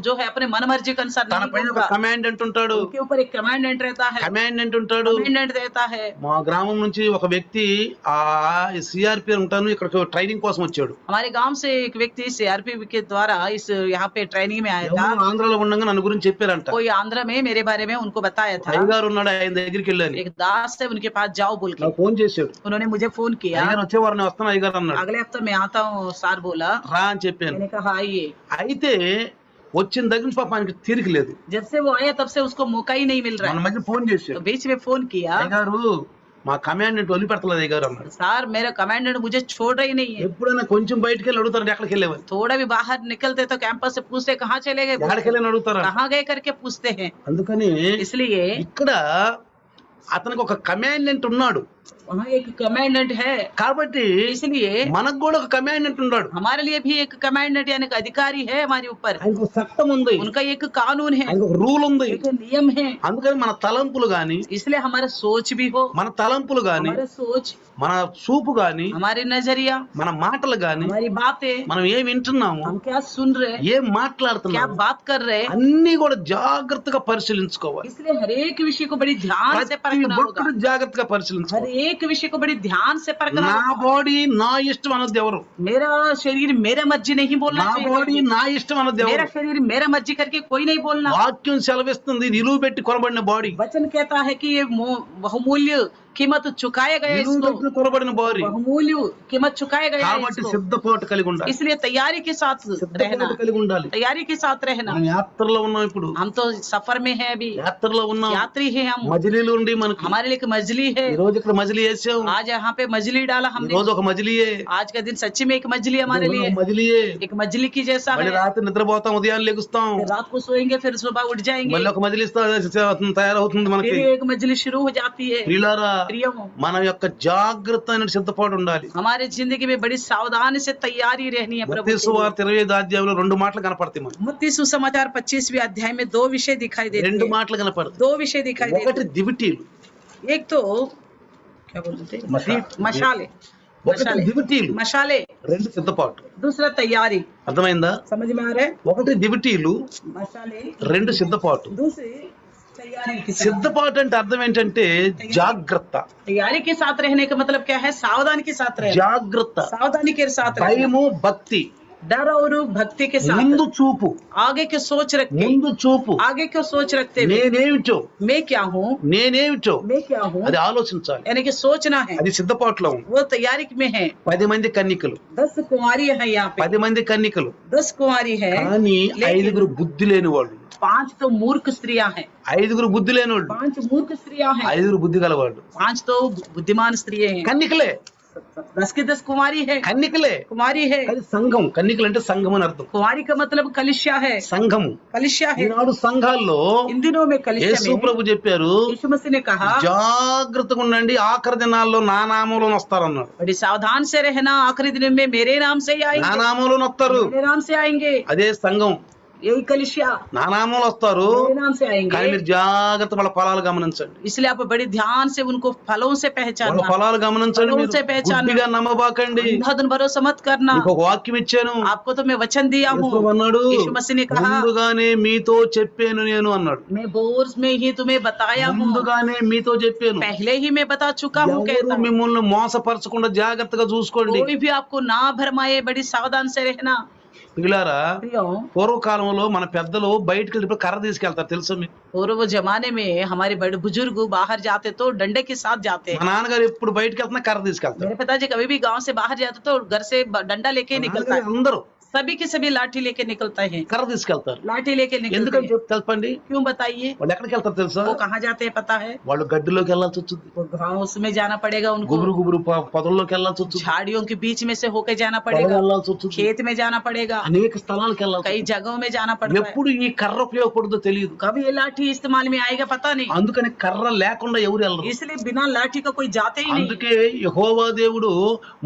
जो है अपने मन मर्जी के अनुसार తన नहीं పైన ఒక होगा, కమాండెంట్ ఉంటాడు, उनके ऊपर एक कमांडेंट रहता है, కమాండెంట్ ఉంటాడు. कमांडेंट रहता है। మా గ్రామం నుంచి ఒక వ్యక్తి ఆ సిఆర్పి ఉంటాను ఇక్కడికి ట్రైనింగ్ కోసం వచ్చాడు. हमारे गांव से एक व्यक्ति सीआरपी के द्वारा इस यहाँ पे ट्रेनिंग में आया था। ఎవరో ఆంధ్రాలో ఉండగా నన్ను గురించి చెప్పారంట. कोई आंध्र में मेरे बारे में उनको बताया था, అయ్యగారు ఉన్నాడు, ఆయన దగ్గరికి వెళ్ళాను. एक दास है उनके पास जाओ बोल के నాకు ఫోన్ చేశాడు. उन्होंने मुझे फोन किया। అయ్యగారు వచ్చేవారు, నేను వస్తాను అయ్యగారు అన్నాడు. अगले हफ्ते मैं आता हूँ सार बोला, రా అని చెప్పాను. मैंने कहा आइए। అయితే వచ్చిన దగ్గర నుంచి పాప ఆయనకి తీరిక లేదు. जब से वो आया तब से उसको मौका ही नहीं मिल रहा మన है। మధ్య ఫోన్ तो చేశాడు. बीच में फोन किया, అయ్యగారు మా కమాండెంట్ వదిలిపెడతలేదు అయ్యగారు అన్నాడు. सार मेरा कमांडेंट मुझे छोड़ रही नहीं है। ఎప్పుడైనా కొంచెం బయటికి వెళ్ళి అడుగుతారు, ఎక్కడికి వెళ్ళేవారు, थोड़ा भी बाहर निकलते तो कैंपस से पूछते कहाँ चले गए, ఎక్కడికి వెళ్ళని అడుగుతారు. कहाँ गए करके पूछते हैं। అందుకని इसलिए ఇక్కడ అతనికి ఒక కమాండెంట్ ఉన్నాడు वहाँ एक कमांडेंट है, కాబట్టి इसलिए మనకు కూడా ఒక కమాండెంట్ ఉన్నాడు. हमारे लिए भी एक कमांडेंट यानी कि अधिकारी है हमारे ऊपर, ఆయనకు చట్టం ఉంది, उनका एक कानून है, ఆయనకు ఒక రూల్ ఉంది. एक नियम है। అందుకని మన తలంపులు గాని, इसलिए हमारा सोच भी हो, మన తలంపులు గాని, हमारा सोच, మన చూపు గాని, हमारे नजरिया, మన మాటలు గాని, हमारी बातें, మనం ఏం వింటున్నాము, हम क्या सुन रहे हैं, ఏం क्या మాట్లాడుతున్నాము, बात कर रहे हैं, అన్ని కూడా జాగ్రత్తగా పరిశీలించుకోవాలి. इसलिए हर एक विषय को बड़ी ध्यान से ప్రతి परखना होगा, ఒక్కరు జాగ్రత్తగా हर పరిశీలించుకోవాలి. एक विषय को बड़ी ध्यान से परखना నా होगा। బాడీ నా ఇష్టం అన్నది ఎవరు, मेरा शरीर मेरा मर्जी नहीं बोलना నా బాడీ चाहिए, నా ఇష్టం అన్నది मेरा ఎవరు. शरीर मेरा मर्जी करके कोई नहीं बोलना। వాక్యం సెలవిస్తుంది, నిలువ పెట్టి కొనబడిన బాడీ, वचन कहता है कि ये बहुमूल्य कीमत चुकाया गया నిలువ इसको, పెట్టి కొనబడిన బాడీ. बहुमूल्य कीमत चुकाया गया है కాబట్టి इसको। సిద్ధపాటు కలిగి ఉండాలి, इसलिए तैयारी के साथ रहना, సిద్ధపాటు కలిగి ఉండాలి. तैयारी के साथ रहना। మనం యాత్రలో ఉన్నాం, ఇప్పుడు हम तो सफर में है अभी, యాత్రలో ఉన్నాం. यात्री है हम, మజిలీలు ఉండి మనకి हमारे लिए एक मजली है। ఈ రోజు ఇక్కడ మజిలీ వేసాం, आज यहाँ पे मजली डाला ఈ हमने, రోజు ఒక మజిలీయే, आज का दिन सच्ची में एक मजली हमारे ఒక लिए, మజిలీయే. एक मजली की जैसा మళ్ళీ है। రాత్రి నిద్రపోతాం, ఉదయాన్ని లెగుస్తాం, फिर रात को सोएंगे फिर सुबह उठ जाएंगे, మళ్ళీ ఒక మజిలీ తయారవుతుంది మనకి. फिर एक मजली शुरू हो जाती है। ప్రియులారా, प्रियो మన యొక్క జాగ్రత్త అనే సిద్ధపాటు ఉండాలి. हमारे जिंदगी में बड़ी सावधानी से तैयारी रहनी है प्रभु మత్తయి के लिए। సువార్త 25 అధ్యాయంలో 2 మాటలు కనపడతాయి మనకు. मत्ती सुसमाचार 25वें अध्याय में 2 विषय दिखाई देते 2 हैं। మాటలు కనపడతాయి. 2 विषय दिखाई देते ఒకటి దివిటీలు, हैं। एक तो क्या बोलते हैं, मशाले ఒకటి దివిటీలు, मशाले, 2 సిద్ధపాటు. दूसरा तैयारी। అర్థమైందా? समझ में आ रहा है? ఒకటి దివిటీలు, मशाले, 2 సిద్ధపాటు. दूसरी तैयारी के साथ। సిద్ధపాటు అంటే అర్థం ఏంటంటే జాగ్రత్త. तैयारी के साथ रहने का मतलब क्या है? सावधानी के साथ रहना। జాగ్రత్త, सावधानी के साथ रहना। భయము, భక్తి, डर और भक्ति के साथ, ముందు చూపు, आगे की सोच रखते, ముందు చూపు, आगे की सोच रखते हुए నేనేమిటో, मैं क्या हूँ, నేనేమిటో मैं क्या हूँ, అది ఆలోచించాలి. यानी कि सोचना है। అది సిద్ధపాటులో ఉంది. वो तैयारी में है। 10 మంది కన్నికలు, 10 कुंवारी है यहाँ पे, 10 మంది కన్నికలు, 10 कुंवारी है, కానీ 5 బుద్ధి లేని వాళ్ళు. 5 तो मूर्ख स्त्रियां हैं। 5 బుద్ధి లేని వాళ్ళు, 5 मूर्ख स्त्रियां हैं, 5 బుద్ధి గలవాళ్ళు. 5 तो बुद्धिमान स्त्रियां हैं। కన్నికలే, 10 की 10 कुंवारी है, కన్నికలే. कुंवारी है। అది సంఘం. కన్నికలు అంటే సంఘం అని అర్థం. कुंवारी का मतलब कलिशा है, సంఘము. कलिशा है। ఈనాడు సంఘాల్లో इन दिनों में कलिशा యేసు में ప్రభు చెప్పారు, यीशु मसीह ने कहा జాగ్రత్తగా ఉండండి, ఆఖరి దినాల్లో నా నామంలో వస్తారన్నాడు. बड़ी सावधान से रहना, आखिरी दिन में मेरे नाम से ही నా आएंगे, నామంలో వస్తారు. मेरे नाम से आएंगे। అదే సంఘం. यही कलिशा, నా నామంలో వస్తారు, मेरे नाम से కానీ आएंगे। మీరు జాగ్రత్త వాళ్ళ ఫలాలు గమనించండి. इसलिए आप बड़ी ध्यान से उनको फलों से వాళ్ళ पहचानना, ఫలాలు గమనించండి. फलों మీరు से पहचानना, గుడ్డిగా నమ్మబాకండి. अंधाधुन भरोसा मत करना। మీకు ఒక వాక్యం ఇచ్చాను. आपको तो मैं वचन दिया యేసు हूँ। ప్రభు అన్నాడు, यीशु मसीह ने कहा, ముందుగానే మీతో చెప్పాను నేను అన్నాడు. मैं बोर्स में ही तुम्हें बताया हूँ, ముందుగానే మీతో చెప్పాను. पहले ही मैं बता चुका हूँ। ఎవరు कहता हूँ, మిమ్మల్ని మోసపరచకుండా జాగ్రత్తగా చూసుకోండి. कोई भी आपको ना भरमाए, बड़ी सावधान से रहना। పిల్లారా, प्रियो, పూర్వకాలంలో మన పెద్దలు బయటకు వెళ్ళిపోయి కర్ర తీసుకెళ్తారు, తెలుసా మీకు? पूर्व जमाने में हमारे बड़े बुजुर्ग बाहर जाते तो डंडे के साथ जाते మా हैं। నాన్నగారు ఎప్పుడు బయటకు వెళ్తున్నా కర్ర తీసుకెళ్తారు. मेरे पिताजी कभी भी गांव से बाहर जाते तो घर से डंडा लेके మా निकलता నాన్నగారు है। అందరూ सभी के सभी लाठी लेके निकलता है, కర్ర తీసుకెళ్తారు. लाठी लेके निकलते ఎందుకంటే हैं। చెప్పండి, क्यों बताइए? వాళ్ళు ఎక్కడికి వెళ్తారు తెలుసా? वो कहाँ जाते हैं पता है? వాళ్ళు గడ్డిలోకి వెళ్ళాల్సి వచ్చింది, वो गाँव उसमें जाना पड़ेगा उनको, గుబురు గుబురు పొదల్లోకి వెళ్ళాల్సి వచ్చింది, झाड़ियों के बीच में से होके जाना పొలం पड़ेगा, వెళ్ళాల్సి వచ్చింది, खेत में जाना पड़ेगा, అనేక స్థలాలకు వెళ్ళాల్సి कई వచ్చింది. जगहों में जाना पड़ता है। ఎప్పుడు ఈ కర్ర ఉపయోగపడుతుందో తెలియదు. कभी ये लाठी इस्तेमाल में आएगा पता नहीं, అందుకని కర్ర లేకుండా ఎవరు వెళ్ళరు. इसलिए बिना लाठी का कोई जाते ही नहीं। అందుకే యెహోవా దేవుడు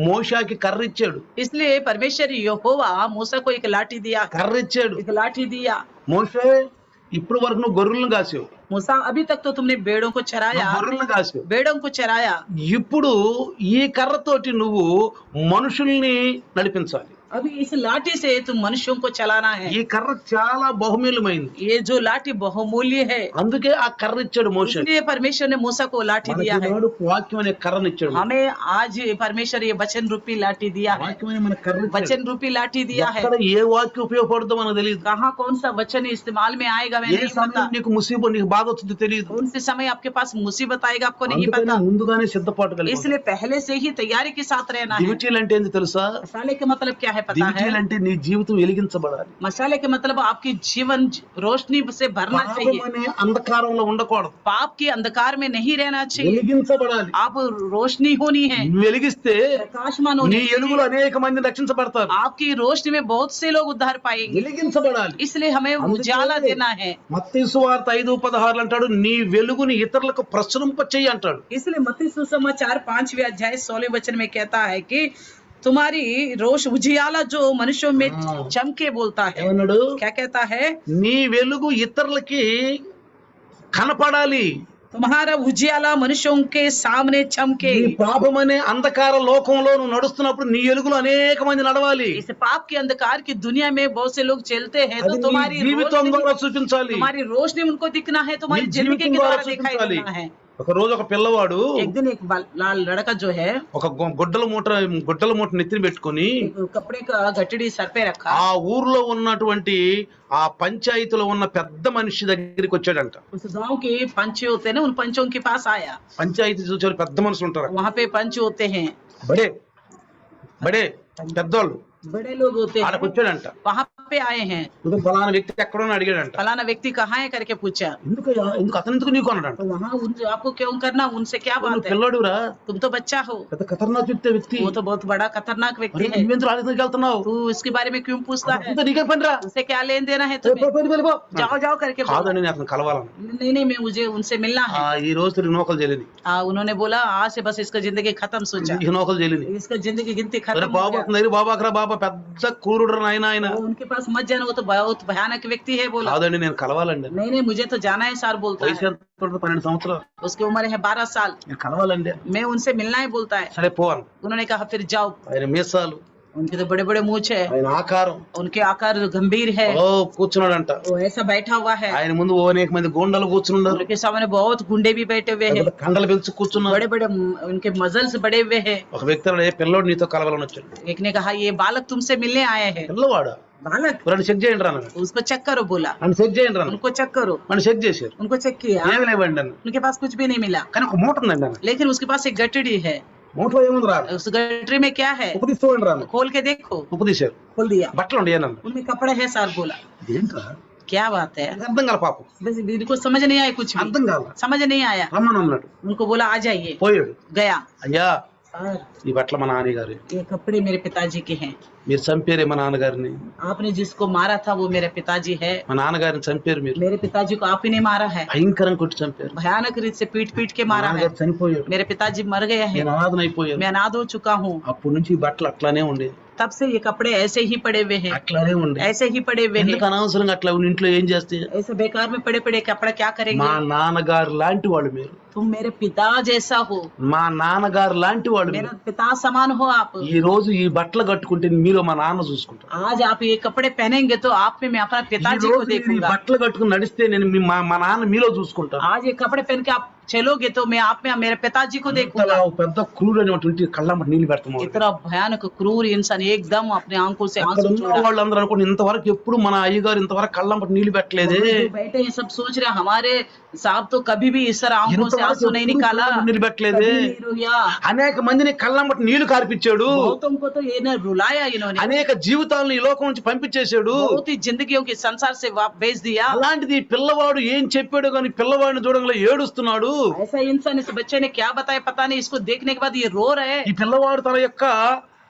మోషాకి కర్ర ఇచ్చాడు, इसलिए परमेश्वर यहोवा मूसा को एक लाठी दिया, కర్ర ఇచ్చాడు. एक लाठी दिया। మోషే, ఇప్పుడు వరకు నువ్వు గొర్రెలను కాసావు, मूसा अभी तक तो तुमने भेड़ों को चराया, నువ్వు గొర్రెలను కాసావు. भेड़ों को चराया। ఇప్పుడు ఈ కర్రతోటి నువ్వు మనుషుల్ని నడిపించాలి. अभी इस लाठी से तुम मनुष्यों को चलाना है। ఈ కర్ర చాలా బహుమూల్యమైంది, ये जो लाठी बहुमूल्य है, అందుకే ఆ కర్ర ఇచ్చాడు మోషే. इसलिए परमेश्वर ने मूसा को लाठी दिया है। మనకి వాక్యం అనే కర్రను ఇచ్చాడు. हमें आज परमेश्वर ये वचन रूपी लाठी दिया है, వాక్యం అనే మన కర్ర ఇచ్చాడు. वचन रूपी लाठी दिया है। ఎక్కడ ఏ వాక్యం ఉపయోగపడుతుందో మనకు తెలియదు. कहाँ कौन सा वचन इस्तेमाल में आएगा मैं ఏ नहीं సమయం पता, నీకు ముసీబత్, నీకు బాధ వచ్చిందో తెలియదు. कौन से समय आपके पास मुसीबत आएगा आपको नहीं అందుకని पता। ముందుగానే సిద్ధపాటు కలిగి ఉండాలి. इसलिए पहले से ही तैयारी के साथ रहना है। దివిటీలు అంటే ఏంది తెలుసా? मसाले के मतलब क्या है पता దివిటీలు है? అంటే నీ జీవితం వెలిగించబడాలి. मसाले के मतलब आपकी जीवन रोशनी से भरना పాపం चाहिए, అనే అంధకారంలో ఉండకూడదు, पाप के अंधकार में नहीं रहना चाहिए, వెలిగించబడాలి. आप रोशनी होनी है, నువ్వు వెలిగిస్తే प्रकाशमान నీ होनी ఎలుగులు चाहिए। అనేక మంది రక్షించబడతారు. आपकी रोशनी में बहुत से लोग उद्धार पाएंगे, వెలిగించబడాలి. इसलिए हमें అందుకే उजाला देना है। మత్తయి సువార్త 5:16 అంటాడు, నీ వెలుగుని ఇతరులకు ప్రచురింప చెయ్యి అంటాడు. इसलिए मत्ती सुसमाचार 5वें अध्याय 16वें वचन में कहता है कि तुम्हारी रोश उजियाला जो मनुष्यों में चमके बोलता है। ఏమన్నాడు? क्या कहता है? నీ వెలుగు ఇతరులకి కనపడాలి. तुम्हारा उजियाला मनुष्यों के सामने चमके। ఈ పాపం అనే అంధకార లోకంలో నువ్వు నడుస్తున్నప్పుడు నీ ఎలుగులు అనేక మంది నడవాలి. इस पाप के अंधकार की दुनिया में बहुत से लोग चलते हैं, అది तो నీ तुम्हारी జీవితం रोशनी, ద్వారా చూపించాలి. तुम्हारी रोशनी उनको दिखना है, तुम्हारी నీ जिंदगी జీవితం के ద్వారా द्वारा दिखाई చూపించాలి. देना है। ఒక రోజు ఒక పిల్లవాడు एक दिन एक लाल लड़का जो है ఒక గుడ్డల మూట నెత్తిని పెట్టుకొని एक कपड़े का गठड़ी सर पे रखा, ఆ ఊర్లో ఉన్నటువంటి ఆ పంచాయతీలో ఉన్న పెద్ద మనిషి దగ్గరికి వచ్చాడంట. उस गांव के पंच होते हैं ना, उन पंचों के पास आया। పంచాయతీ చూసారు, పెద్ద మనుషులు ఉంటారు, वहाँ पे पंच होते हैं, బడే బడే పెద్దోళ్ళు, बड़े लोग होते ఆడకు हैं, వచ్చాడంట. वहाँ पे आए हैं? నువ్వు ఫలానా వ్యక్తి ఎక్కడో అని అడిగాడంట. फलाना व्यक्ति कहाँ है करके पूछा। ఎందుకయ్యా ఎందుకు అతను ఎందుకు నీకు అన్నాడంట. तो वहाँ आपको क्यों करना, उनसे क्या నువ్వు बात है, పిల్లడురా, तुम तो बच्चा हो। పెద్ద ఖతర్నాక్ వ్యక్తి. वो तो बहुत बड़ा खतरनाक అరే व्यक्ति है, నువ్వెందుకు రాజకీయానికి వెళ్తున్నావు? तू इसके बारे में क्यों पूछता है, అంతా నీకే పనిరా. उससे क्या लेन देना है ఏ, तुम्हें, పో, పో, వెళ్ళిపో. जाओ जाओ करके बोला। కాదండి నేను అతను కలవాలని. नहीं, मैं मुझे उनसे मिलना है। ఈ రోజు తిరిగి నోకలు చెల్లింది. उन्होंने बोला आज से बस इसका जिंदगी खत्म, सोचा ఈ నోకలు చెల్లింది. इसका जिंदगी गिनती అరే खत्म हो బాబు गया। అతను దగ్గర బాబు అక్కడ బాబా పెద్ద క్రూరుడు నాయన ఆయన. वो उनके पास मत जाना, वो तो बहुत भयानक व्यक्ति है बोला। కాదండి నేను కలవాలండి. नहीं, मुझे तो जाना है सर बोलता వయసు है। ఎంత ఉంటుంది? 12 సంవత్సరాలు. उसकी उम्र है 12 साल, నేను కలవాలండి. मैं उनसे मिलना है बोलता है। సరే పో అన్న. उन्होंने कहा फिर जाओ। ఆయన మీసాలు, उनके तो बड़े बड़े मूछ है, ఆయన ఆకారం, उनके आकार गंभीर है, ఓ కూర్చున్నాడంట. वो ऐसा बैठा हुआ है। ఆయన ముందు అనేక మంది గోండలు కూర్చున్నారు. उनके सामने बहुत गुंडे भी बैठे हुए हैं, కండలు పెంచు కూర్చున్నారు. बड़े बड़े उनके मजल्स बड़े हुए हैं। ఒక వ్యక్తి అన్నాడు, ఏ పిల్లోడు నీతో కలవాలని వచ్చాడు. एक ने कहा ये बालक तुमसे मिलने आए हैं। పిల్లవాడు बालक, నన్ను చెక్ చేయండి రా అన్నాడు. उसको चेक करो बोला। నన్ను చెక్ చేయండి రా అన్నాడు. उनको चेक करो, నన్ను చెక్ చేశారు. उनको चेक किया, ఏమి లేవండి అన్న. उनके पास कुछ भी नहीं मिला, కానీ ఒక మూట ఉందండి అన్న. लेकिन उसके पास एक गठड़ी है। మూటలో ఏముంది రా? उस गठरी में क्या है, ఉప్పు తీసుకోండి రా అన్న. खोल के देखो। ఉప్పు తీశారు. खोल दिया, బట్టలు ఉండి ఏనన్న. उनमें कपड़े है सर बोला। ఏంట్రా? क्या बात है, అర్థం కాల పాపం. बस इनको समझ नहीं आया, कुछ भी అర్థం కాల. समझ नहीं आया। రమ్మని అన్నాడు. उनको बोला आ जाइए, పోయాడు. गया। అయ్యా सर ఈ బట్టలు మా నాన్నగారు. ये कपड़े मेरे पिताजी के हैं, మీరు చంపారే మా నాన్నగారిని. आपने जिसको मारा था वो मेरे पिताजी है। మా నాన్నగారిని చంపారు మీరు. मेरे पिताजी को आप ही ने मारा है, భయంకరంగా కొట్టి చంపారు. भयानक रीत से पीट पीट के మా मारा है। నాన్నగారు చనిపోయాడు. मेरे पिताजी मर गए हैं, నేను అనాథన అయిపోయాను. मैं अनाथ हो चुका हूँ। అప్పటి నుంచి ఈ బట్టలు అట్లానే ఉండేది. तब से ये कपड़े ऐसे ही पड़े हुए हैं, అట్లానే ఉండే. ऐसे ही पड़े हुए हैं। ఎందుకు అనవసరంగా అట్లా ఉన్న ఇంట్లో ఏం చేస్తే? ऐसे बेकार में पड़े पड़े कपड़े क्या करेंगे? మా నాన్నగారు లాంటి వాళ్ళు మీరు. तुम मेरे पिता जैसा हो, మా నాన్నగారు లాంటి వాళ్ళు मेरा మీరు. पिता समान हो आप। ఈ రోజు ఈ బట్టలు కట్టుకుంటే మీరు మా నాన్న చూసుకుంటారు. आज आप ये कपड़े पहनेंगे तो आप में मैं अपना ఈ पिताजी को రోజు మీరు ఈ देखूंगा। బట్టలు కట్టుకుని నడిస్తే నేను మా నాన్న మీలో చూసుకుంటాను. आज ये कपड़े पहन के आप चलोगे तो मैं आप में मेरे पिताजी को देखूंगा। ఇంతలా ఒక పెద్ద క్రూరు అనేటువంటి కళ్ళమ్మటి నీళ్ళు పెడతాము. इतना भयानक क्रूर इंसान एकदम अपने आंखों से అక్కడ आंसू ఉన్న छोड़ा। వాళ్ళందరూ అనుకోండి ఇంతవరకు ఎప్పుడు మన అయ్యగారు ఇంతవరకు కళ్ళమ్మటి నీళ్ళు పెట్టలేదే. जो बैठे हैं सब सोच रहे हैं, हमारे साहब तो कभी भी इस तरह आंखों से आंसू नहीं निकाला, నీళ్ళు పెట్టలేదే. कभी नहीं रोया। అనేక మందిని కళ్ళమ్మటి నీళ్లు కార్పిచ్చాడు. बहुतों को तो ये न रुलाया इन्होंने, అనేక జీవితాలను ఈ లోకం నుంచి పంపించేశాడు. बहुत ही जिंदगियों के संसार से भेज दिया। అలాంటిది ఈ పిల్లవాడు ఏం చెప్పాడు కానీ పిల్లవాడిని చూడంలో ఏడుస్తున్నాడు. ऐसा इंसान इस बच्चे ने क्या बताया पता नहीं, इसको देखने के बाद ये रो रहे। ఈ పిల్లవాడు తన యొక్క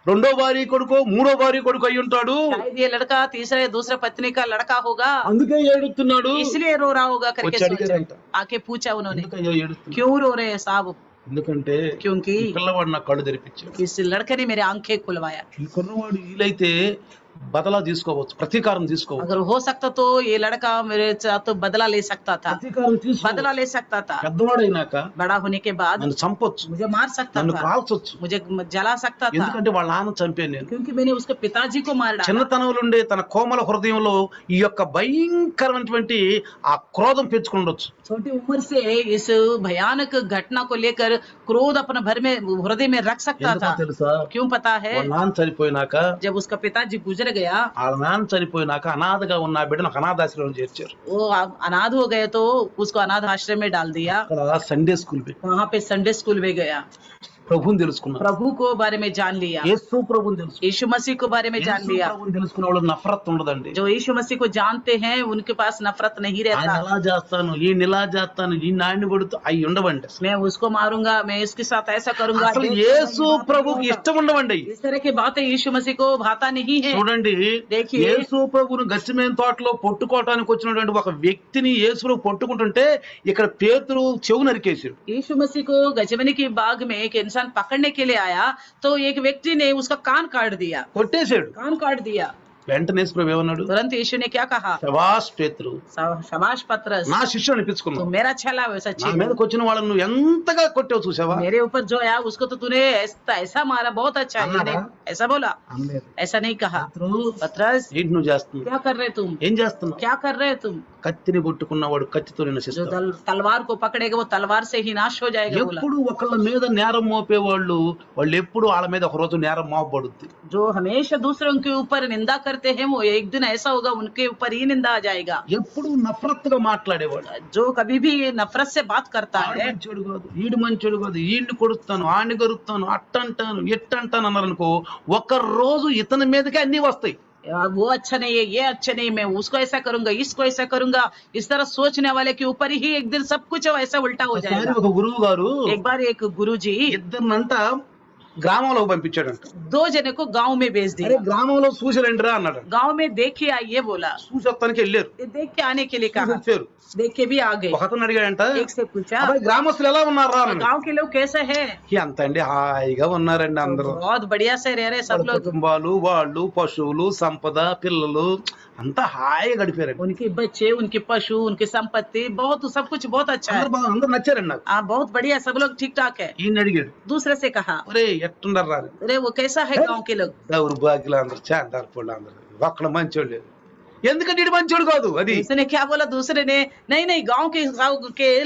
రెండో భార్య కొడుకో మూడో భార్య కొడుకు అయి ఉంటాడు. शायद ये लड़का तीसरे दूसरे पत्नी का लड़का होगा, అందుకే ఏడుస్తున్నాడు. इसलिए रो रहा होगा करके వచ్చి सोच అడిగారంట. रहे। आके पूछा उन्होंने ఎందుకయ్యో ఏడుస్తున్నాడు? क्यों रो रहे हैं साहब? ఎందుకంటే क्योंकि ఈ పిల్లవాడు నా కళ్ళు తెరిపించాడు. इस लड़के ने मेरे आंखें खुलवाया। ఈ కుర్రవాడు వీలైతే బదలా తీసుకోవచ్చు, ప్రతీకారం తీసుకోవచ్చు. अगर हो सकता तो ये लड़का मेरे साथ तो बदला ले सकता था, ప్రతీకారం తీసుకో. बदला ले सकता था। పెద్దవాడైనాక बड़ा होने के बाद నన్ను చంపొచ్చు, मुझे मार सकता నన్ను था, కాల్చొచ్చు. मुझे जला सकता था, ఎందుకంటే వాళ్ళ నాన్న చంపాను నేను. क्योंकि मैंने उसके पिताजी को मार डाला। చిన్నతనంలో ఉండే తన కోమల హృదయంలో ఈ యొక్క భయంకరమైనటువంటి ఆ క్రోధం పెంచుకుండొచ్చు. छोटी उम्र से इस भयानक घटना को लेकर क्रोध अपने भर में हृदय में रख सकता ఎందుకో था। తెలుసా? क्यों पता है? వాళ్ళ నాన్న చనిపోయినాక जब उसका पिताजी गुजर गया, వాళ్ళ నాన్న చనిపోయినాక అనాథగా ఉన్న ఆ బిడ్డను ఒక అనాథాశ్రమం చేర్చారు. वो अनाथ हो गए तो उसको अनाथ आश्रम में डाल दिया। అక్కడ సండే స్కూల్ పెట్టి वहाँ पे संडे स्कूल में गया, ప్రభువుని తెలుసుకున్నారు. प्रभु को बारे में जान लिया, యేసు ప్రభువుని తెలుసుకున్నారు. यीशु मसीह को बारे में जान యేసు लिया। ప్రభువుని తెలుసుకున్న వాళ్ళు నఫరత్ ఉండదండి. जो यीशु मसीह को जानते हैं उनके पास नफरत नहीं ఆయన रहता। ఎలా చేస్తాను, ఈయన ఇలా చేస్తాను, ఈ నాయన్ని కొడుతూ అవి ఉండవండి. मैं उसको मारूंगा, मैं इसके साथ ऐसा करूंगा, అసలు యేసు ప్రభువుకి ఇష్టం ఉండవండి. इस तरह की बातें यीशु मसीह को भाता नहीं है। చూడండి, देखिए। యేసు ప్రభువును గచ్చిమేన తోటలో పొట్టుకోవటానికి వచ్చినటువంటి ఒక వ్యక్తిని యేసు ప్రభు పొట్టుకుంటుంటే ఇక్కడ పేతురు చెవు నరికేశాడు. यीशु मसीह को गजमनी की बाग में एक इंसान पकड़ने के लिए आया तो एक व्यक्ति ने उसका कान काट दिया, కొట్టేశాడు. कान काट दिया। వెంటనే యేసు ప్రభు ఏమన్నాడు? तुरंत यीशु ने क्या कहा? శబాష్ పేతురు, शबाश पतरस, నా శిష్యుడు तो అనిపించుకున్నావు. मेरा छला वैसा నా चीज మీదకి వచ్చిన వాళ్ళని నువ్వు ఎంతగా కొట్టావు చూసావా? मेरे ऊपर जो आया उसको तो तूने ऐसा मारा, बहुत अच्छा है। अम्मा ने ऐसा बोला? అనలేదు. ऐसा नहीं कहा। పేతురు, पतरस, ఏంటి నువ్వు చేస్తున్నావు? क्या कर रहे तुम? ఏం చేస్తున్నావు? क्या कर रहे तुम? కత్తిని కొట్టుకున్నవాడు కత్తితో जो నశిస్తాడు. तलवार को पकड़ेगा वो तलवार से ही नाश हो जाएगा बोला। ఎప్పుడు ఒకళ్ళ మీద నేరం మోపేవాళ్ళు వాళ్ళు ఎప్పుడు వాళ్ళ మీద ఒక రోజు నేరం మోపబడుద్ది. जो हमेशा दूसरों के ऊपर निंदा करते हैं वो एक दिन ऐसा होगा उनके ऊपर ही निंदा आ जाएगा। ఎప్పుడు నఫరత్తుగా మాట్లాడేవాడు. जो कभी भी नफरत से बात करता ఆడు है, మంచోడు కాదు, ఈడు మంచోడు కాదు, ఈడిని కొడుతాను, ఆడిని గరుతాను, అట్టంటాను, ఎట్టంటాను అన్నారనుకో, ఒక రోజు ఇతని మీదకే అన్ని వస్తాయి. वो अच्छा नहीं है, ये अच्छा नहीं, मैं उसको ऐसा करूंगा, इसको ऐसा करूंगा, इस तरह सोचने वाले के ऊपर ही एक दिन सब कुछ ऐसा उल्टा हो ఒకసారి जाएगा। ఒక గురువు గారు एक बार एक गुरुजी ఇద్దరినంట గ్రామంలోకి పంపించాడంట. 2 जने को गांव में भेज అరే दिया। గ్రామంలో చూసి రండిరా అన్నాడు. गांव में देख के आइए बोला। చూసి వస్తానికి వెళ్ళారు. ये देख के आने के लिए చూసి कहा, వచ్చారు. देख के भी आ गए। ఒక అతను అడిగాడంట, एक से पूछा, అబ్బాయి గ్రామస్తులు ఎలా ఉన్నారా అన్నాడు. गांव के लोग कैसे हैं? ఎంత అండి హాయిగా ఉన్నారండి అందరూ. बहुत बढ़िया से रह रहे सब వాళ్ళ लोग। కుటుంబాలు, వాళ్ళు, పశువులు, సంపద, పిల్లలు అంతా హాయిగా గడిపారండి. उनके बच्चे, उनके पशु, उनकी संपत्ति, बहुत सब कुछ बहुत अच्छा है। అందరూ నచ్చారండి నాకు. बहुत बढ़िया, सब लोग ठीक ठाक है। ఈయన అడిగాడు, दूसरे से कहा, ఒరే ఎట్టుండర్రా అని. अरे वो कैसा है गांव के लोग? దౌర్భాగ్యులు అందరూ, చాందార్పుళ్ళు అందరూ, ఒక్కడ మంచోడు లేదు. ఎందుకంటే ఇటు మంచోడు కాదు అది. उसने क्या बोला? दूसरे ने, नहीं नहीं, गांव के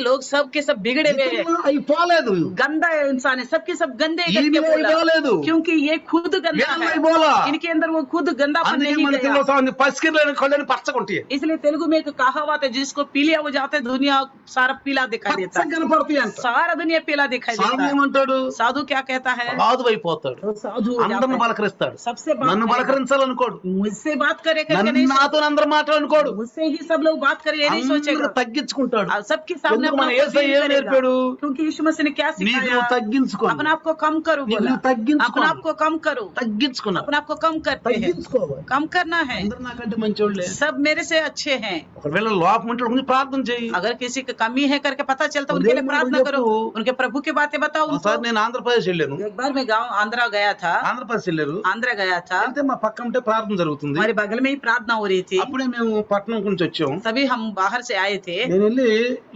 लोग सब के सब बिगड़े हुए हैं, అవి పోలేదు, गंदा इंसान है, सबके सब गंदे हैं ఈయన करके बोला। పోలేదు, क्योंकि ये खुद गंदा వీళ్ళవి है, పోలా. इनके अंदर वो खुद गंदापन అందుకే नहीं మన गया। తెలుగు పసికిర్లని కళ్ళని పచ్చకుంటాయి, इसलिए तेलुगु में एक कहावत है, जिसको पीलिया हो जाते दुनिया सारा पीला दिखाई देता పచ్చగా है, కనపడతాయి అంట. सारा दुनिया पीला दिखाई సాధు देता है। ఏమంటాడు? साधु क्या कहता है? సాధు అయిపోతాడు, तो साधु हो जाता అందరిని है, పలకరిస్తాడు. सबसे बात నన్ను करेगा, పలకరించాలనుకోడు, मुझसे बात करे करके నన్ను नहीं నాతో అందరు మాట్లాడనుకోడు, मुझसे ही सब लोग बात करे ये नहीं అందరూ सोचेगा। తగ్గించుకుంటాడు. और सबके सामने ఎందుకు अपना మన आप को యేసయ్య feel ఏం करेगा। నేర్పాడు? क्योंकि यीशु मसीह ने क्या నీకు सिखाया? నువ్వు తగ్గించుకో, अपने आप को कम करो నీకు बोला, నువ్వు తగ్గించుకో, अपने आप को कम करो, తగ్గించుకున్నా, अपने आप को कम करते हैं, తగ్గించుకోవాలి. कम करना है। అందరూ నాకంటే మంచోళ్ళే. सब मेरे से अच्छे हैं। ఒకవేళ లోపం ఉంటే కొంచెం ప్రార్థన చేయి. अगर किसी की कमी है करके पता चलता उनके लिए प्रार्थना करो, उनके प्रभु की बातें बताओ उनको। ఒకసారి నేను ఆంధ్రప్రదేశ్ వెళ్ళాను. एक बार मैं गांव आंध्रा गया था, ఆంధ్రప్రదేశ్ వెళ్ళారు. आंध्रा गया था, అయితే మా పక్క ఉంటే ప్రార్థన జరుగుతుంది. हमारे बगल में ही प्रार्थना हो रही थी। అప్పుడే మేము పట్టణం నుంచి వచ్చాం. तभी हम बाहर से आए थे। నేను వెళ్ళి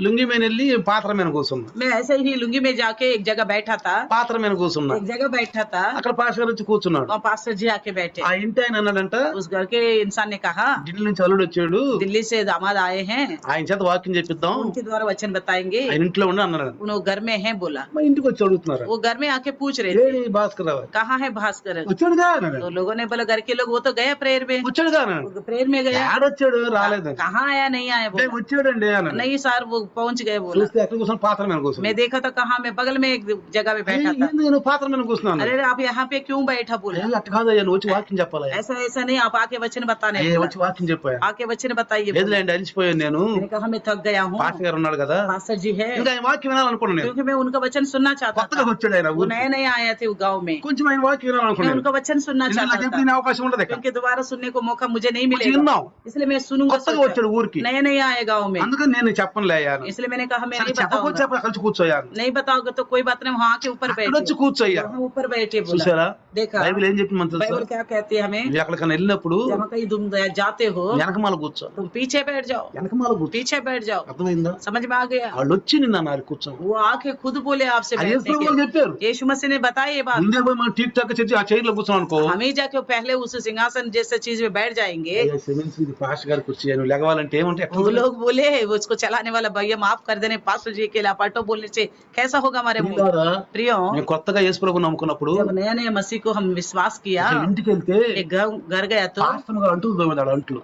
లుంగి మీద వెళ్ళి పాత్ర మీద కూర్చున్నా. मैं ऐसे ही लुंगी में जाके एक जगह बैठा था, పాత్ర మీద కూర్చున్నా. एक जगह बैठा था, అక్కడ పాస్టర్ గారు వచ్చి కూర్చున్నాడు. वहाँ पास्टर जी आके बैठे। ఆ ఇంటి ఆయన అన్నాడంట, उस घर के इंसान ने कहा, ఢిల్లీ నుంచి అల్లుడు వచ్చాడు, दिल्ली से दामाद आए हैं, ఆయన చేత వాక్యం చెప్పిద్దాం, उनके द्वारा वचन बताएंगे, ఆయన ఇంట్లో ఉండి అన్నాడు. उन घर में है बोला। మా ఇంటికి వచ్చి అడుగుతున్నారు, वो घर में आके पूछ रहे थे, ఏడి భాస్కర్ రావు कहाँ है भास्कर? వచ్చాడుగా అన్నాడు. तो लोगों ने बोला घर के लोग वो तो गए प्रेयर में, వచ్చాడుగా అన్నాడు. प्रेयर में गया, ఆడొచ్చాడు రాలేదు. कहाँ आया नहीं आया అంటే बोला, వచ్చాడండి అన్నాడు. नहीं सर वो पहुंच गए बोला। చూస్తే ఎక్కడ కూర్చొని పాత్ర మీద కూర్చున్నాడు. मैं देखा तो कहाँ, मैं बगल में एक जगह पे बैठा था। నేను పాత్ర మీద కూర్చున్నాను. अरे आप यहाँ पे क्यों बैठा बोला? అట్ట కాదయ్యా, నువ్వు వచ్చి వాక్యం చెప్పాలి. ऐसा ऐसा नहीं, आप आके वचन बताने ఏ बोला। వచ్చి వాక్యం చెప్పాను. आके वचन बताइए बोला। లేదులేండి అలిసిపోయాను నేను, मैंने कहा मैं थक गया हूँ, పాస్టర్ గారు ఉన్నాడు కదా, पास्टर जी है, ఇంకా ఆయన వాక్యం వినాలనుకున్నాను నేను. क्योंकि मैं उनका वचन सुनना चाहता కొత్తగా था। వచ్చాడు ఆయన वो ఊరికి. नए नए आए थे वो गाँव में, కొంచెం ఆయన వాక్యం मैं వినాలనుకున్నాను. उनका वचन सुनना నాకు चाहता ఎప్పుడు था, ఈ అవకాశం ఉండదు ఇక్కడ. क्योंकि दोबारा सुनने को मौका मुझे नहीं కొంచెం मिलेगा, విన్నాం, इसलिए मैं सुनूंगा। కొత్తగా వచ్చాడు ఊరికి, नए नए आए गाँव में, అందుకని నేను చెప్పనులే అయ్యా. इसलिए मैंने कहा मैं नहीं చెప్పకపోతే बताऊंगा। చెప్ప కలిసి కూర్చోయ్యాను. नहीं बताओगे तो कोई बात नहीं, वहाँ के ऊपर అక్కడ వచ్చి बैठे, కూర్చోయ్యా. वहाँ ऊपर बैठे बोला। చూసారా देखा బైబిల్ ఏం చెప్పింది మన తెలుసా? बाइबल क्या कहती है हमें, మీరు ఎక్కడికైనా వెళ్ళినప్పుడు जहाँ कहीं तुम जाते हो వెనకమాల కూర్చో, तुम पीछे बैठ जाओ, వెనకమాల కూర్చో. पीछे बैठ जाओ। అర్థమైందా? समझ में आ गया? వాళ్ళు వచ్చి నిన్న అన్నారు కూర్చో. वो आके खुद बोले आपसे అది बैठने యేసు के। ప్రభువు చెప్పారు. यीशु मसीह ने बताया ये बात। ముందే పోయి మనం టిక్ టాక్ చర్చి ఆ చైర్ లో కూర్చున్నాం అనుకో, हम ही जाके पहले उस सिंहासन जैसे चीज में बैठ जाएंगे। అయ్యా, క్షమించు, ఇది పాస్టర్ గారి కుర్చీ, నువ్వు లెగవాలంటే ఏమంటే ఎక్కడ वो लोग बोले उसको चलाने वाला भैया माफ कर देने, पास्टर जी के लापाटो बोलने से कैसा होगा हमारे मुंह। ఉంటారా? प्रियो, నేను కొత్తగా యేసు ప్రభు నమ్ముకున్నప్పుడు जब नया नया मसीह को हम विश्वास किया, అసలు ఇంటికి వెళ్తే एक घर गया तो పాస్టర్ గారు అంటులు తోమేదాడు, అంట్లు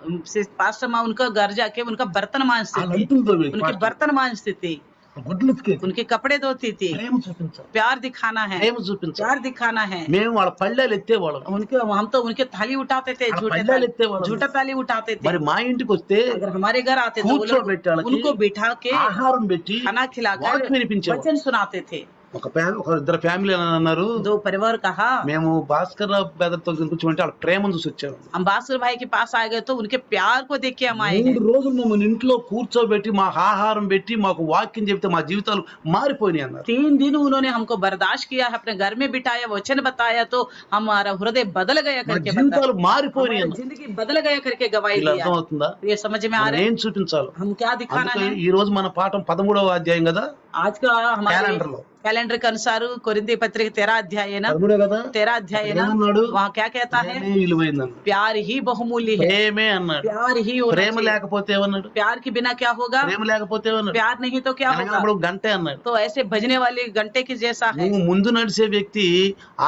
पास्टर माँ उनका घर जाके उनका बर्तन मांजती వాళ్ళు थी, అంటులు తోమేది, उनके बर्तन मांजती थी, గుడ్లు ఉతికేది. उनके कपड़े धोती थी। ప్రేమ చూపించాలి, प्यार दिखाना है, ప్రేమ చూపించాలి. प्यार दिखाना है। మేము వాళ్ళ పళ్ళాలు ఎత్తేవాళ్ళం, उनके हम तो उनके थाली उठाते थे, వాళ్ళ పళ్ళాలు ఎత్తేవాళ్ళం. झूठा थाली उठाते थे। మరి మా ఇంటికి వస్తే अगर हमारे घर आते थे वो लोग కూర్చోబెట్టి వాళ్ళకి उनको बिठा के ఆహారం పెట్టి खाना खिलाकर వాక్యం వినిపించేవారు. वचन सुनाते थे। ఒక ఇద్దరు ఫ్యామిలీ అన్నారు, दो परिवार कहा, మేము భాస్కర్ రావు పేదతో కూర్చోమంటే వాళ్ళ ప్రేమను చూసి వచ్చారు. हम भास्कर भाई के पास आ गए तो उनके प्यार को देख के हम आए हैं। 3 రోజులు మమ్మల్ని ఇంట్లో కూర్చోబెట్టి మాకు ఆహారం పెట్టి మాకు వాక్యం చెప్తే మా జీవితాలు మారిపోయినాయి అన్నారు. 3 दिन उन्होंने हमको बर्दाश्त किया है, अपने घर में बिठाया, वचन बताया तो हमारा हृदय बदल गया మా करके జీవితాలు మారిపోయినాయి हमारी అన్నారు. जिंदगी बदल गया करके गवाही ఇలా दिया। అర్థమవుతుందా? ये समझ में आ మనం रहा है ఏం చూపించాలి? हम क्या दिखाना అందుకే है। ఈ రోజు మన పాఠం 13వ అధ్యాయం కదా, आज का हमारे कैलेंडर लो। कैलेंडर के अनुसार कोरिन्थी पत्री 13 अध्याय है ना, 13 కదా, 13 अध्याय है ना, ఏమన్నాడు? वहाँ क्या कहता है, ప్రేమే విలువైందన్నాడు. प्यार ही बहुमूल्य है, ప్రేమే అన్నాడు. प्यार ही होना ప్రేమ चाहिए। లేకపోతే ఏమన్నాడు? प्यार के बिना क्या होगा, ప్రేమ లేకపోతే ఏమన్నాడు? प्यार नहीं तो क्या होगा। వెనకప్పుడు గంటే అన్నాడు. तो ऐसे भजने वाली घंटे की जैसा है। నువ్వు ముందు నడిచే వ్యక్తి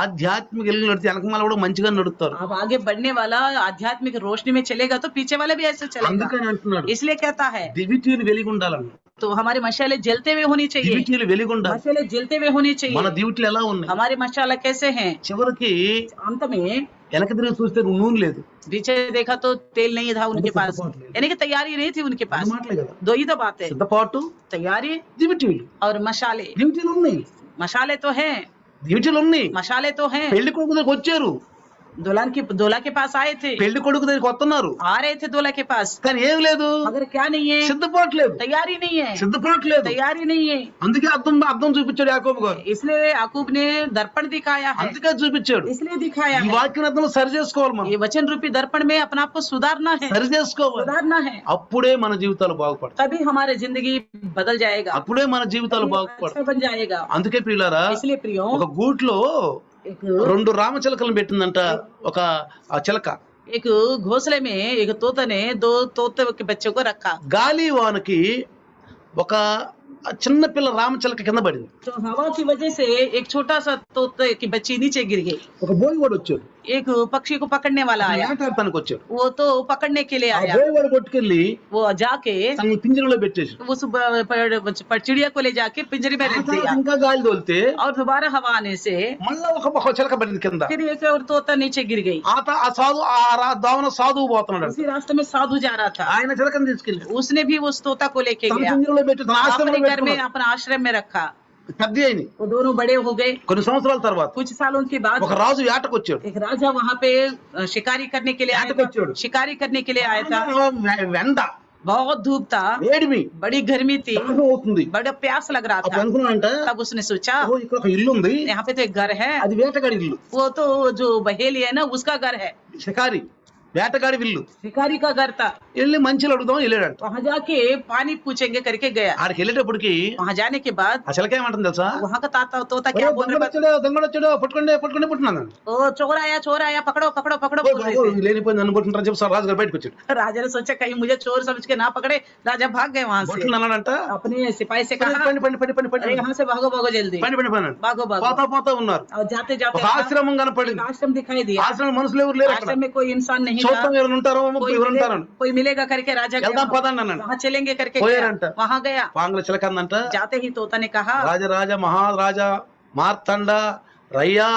ఆధ్యాత్మిక వెలుగు నడితే వెనకమాల కూడా మంచిగా నడుస్తారు. अब आगे बढ़ने वाला आध्यात्मिक रोशनी में चलेगा तो पीछे वाले भी ऐसे चलेगा। అందుకని అంటున్నాడు इसलिए कहता है దివిటీని వెలిగి ఉండాలన్నాడు. तो हमारे मशाले जलते हुए होनी चाहिए, దివిటీలు వెలిగుండాలి. मशाले जलते हुए होनी మన चाहिए। దివిటీలు ఎలా ఉన్నాయి? हमारे मशाला कैसे हैं? చివరికి अंत में వెనక తిరిగి చూస్తే నూనె లేదు. पीछे देखा तो तेल नहीं था उनके मतलब पास, सिद्धपाट नहीं। यानी कि तैयारी नहीं थी उनके అది पास। మాటలే కదా. दो ही तो बात है, సిద్ధపాటు, तैयारी దివిటీలు. और मशाले। దివిటీలు ఉన్నాయి, मशाले तो हैं, దివిటీలు ఉన్నాయి. मशाले तो हैं। పెళ్లి కొడుకు దగ్గరికి వచ్చారు, दूल्हा के पास आए थे, పెళ్లి కొడుకు దగ్గరికి వస్తున్నారు, आ रहे थे दूल्हा के पास, కానీ ఏం లేదు, मगर क्या नहीं है? సిద్ధపాటు లేదు, तैयारी नहीं है, సిద్ధపాటు లేదు. तैयारी नहीं है। అందుకే అర్థం చూపించాడు యాకోబు గారు. इसलिए याकूब ने दर्पण दिखाया है, అందుకే చూపించాడు. इसलिए दिखाया ఈ है। వాక్యం అర్థం సరి చేసుకోవాలి, మనం ये वचन रूपी दर्पण में अपने आप को सुधारना है, సరి చేసుకోవాలి. सुधारना है, అప్పుడే మన జీవితాలు బాగుపడతాయి, तभी हमारी जिंदगी बदल जाएगा, అప్పుడే మన జీవితాలు तभी బాగుపడతాయి. अच्छा बन जाएगा। అందుకే ప్రియులారా, इसलिए प्रियो, ఒక గూట్లో एक 2 రామచిలకలను పెట్టిందంట ఒక ఆ చిలక. एक घोंसले में एक तोता ने 2 तोते के बच्चों को रखा। గాలి వానకి ఒక చిన్న పిల్ల రామచిలక కింద పడింది. तो हवा की वजह से एक छोटा सा तोते की बच्ची नीचे गिर गई। ఒక బోయివాడు వచ్చాడు, एक పక్షी को पकड़ने वाला आया, ఆటాడటానికి వచ్చాడు. वो तो पकड़ने के लिए ఆ आया, బోయివాడు కొట్టుకెళ్ళి वो जाके తన పింజరంలో పెట్టేసి उस चिड़िया को ले जाके पिंजरे में रख दिया, ఇంకా గాలి తోలితే और दोबारा हवा आने से మళ్ళా ఒక చిలక పడింది కింద. फिर एक और तोता नीचे गिर गई। దావన సాధువు పోతున్నాడు, उसी रास्ते में साधु जा रहा था, ఆయన చిలకని తీసుకెళ్ళి उसने भी उस तोता को लेके తన गया, పింజరంలో పెట్టి తన अपने ఆశ్రమంలో घर में పెట్టుకున్నాడు. अपना आश्रम में रखा। పెద్ద అయినాయి. वो दोनों बड़े हो गए। కొన్ని సంవత్సరాల తర్వాత कुछ सालों के बाद ఒక రాజు వేటకు వచ్చాడు. एक राजा वहाँ पे शिकारी करने के लिए आया था, शिकारी करने के लिए आया था। వెండ, बहुत धूप था, వేడిమి, बड़ी गर्मी थी, దాహం అవుతుంది. बड़ा प्यास लग रहा అప్పుడు था। అనుకున్నాడంట, तब उसने सोचा ఓ ఇక్కడ ఒక ఇల్లు ఉంది, यहाँ पे तो एक घर है, అది వేటగాడి ఇల్లు. वो तो जो बहेली है ना उसका घर है, షికారి వేటగాడి ఇల్లు. शिकारी का घर था। వెళ్ళి మంచిలు అడుగుదాం వెళ్ళాడంట. वहाँ जाके पानी पूछेंगे करके गया। ఆడికి వెళ్ళేటప్పటికి वहाँ जाने के बाद ఆ చిలక ఏమంటుంది తెలుసా? वहाँ का तोता ఒరే, क्या बोल रहा था? దొంగడు వచ్చాడు పట్టుకోండి పుట్టినాను. ओ चोर आया पकड़ो पकड़ो पकड़ो बोल रहे थे। లేనిపోయింది నన్ను పట్టుకుంటారని చెప్పి రాజు గారు బయటకు వచ్చాడు. राजा ने सोचा कहीं मुझे चोर समझ के ना पकड़े, राजा भाग गए वहाँ से। బొట్లు అన్నాడంట, अपने सिपाही से कहा పండి పండి పండి పండి పండి अरे यहाँ से भागो भागो जल्दी, పండి పండి పన్నాడు. भागो भागो। పోతా పోతా ఉన్నారు. और जाते जाते ఒక ఆశ్రమం కనపడింది. एक आश्रम दिखाई दिया। ఆశ్రమం మనుషులు ఎవరు లేరు అక్కడ. आश्रम में कोई इंसान नहीं था, చూద్దాం ఎవరు ఉంటారో ఎవరు ఉంటారని. कोई मिलेगा करके राजा गया, వెళ్దాం పదండి అన్నాడు. वहाँ चलेंगे करके పోయారంట. गया। वहाँ गया, పాంగ్ల చిలక అందంట, जाते ही तोता ने कहा రాజరాజ మహారాజా మార్తండ రయ్యా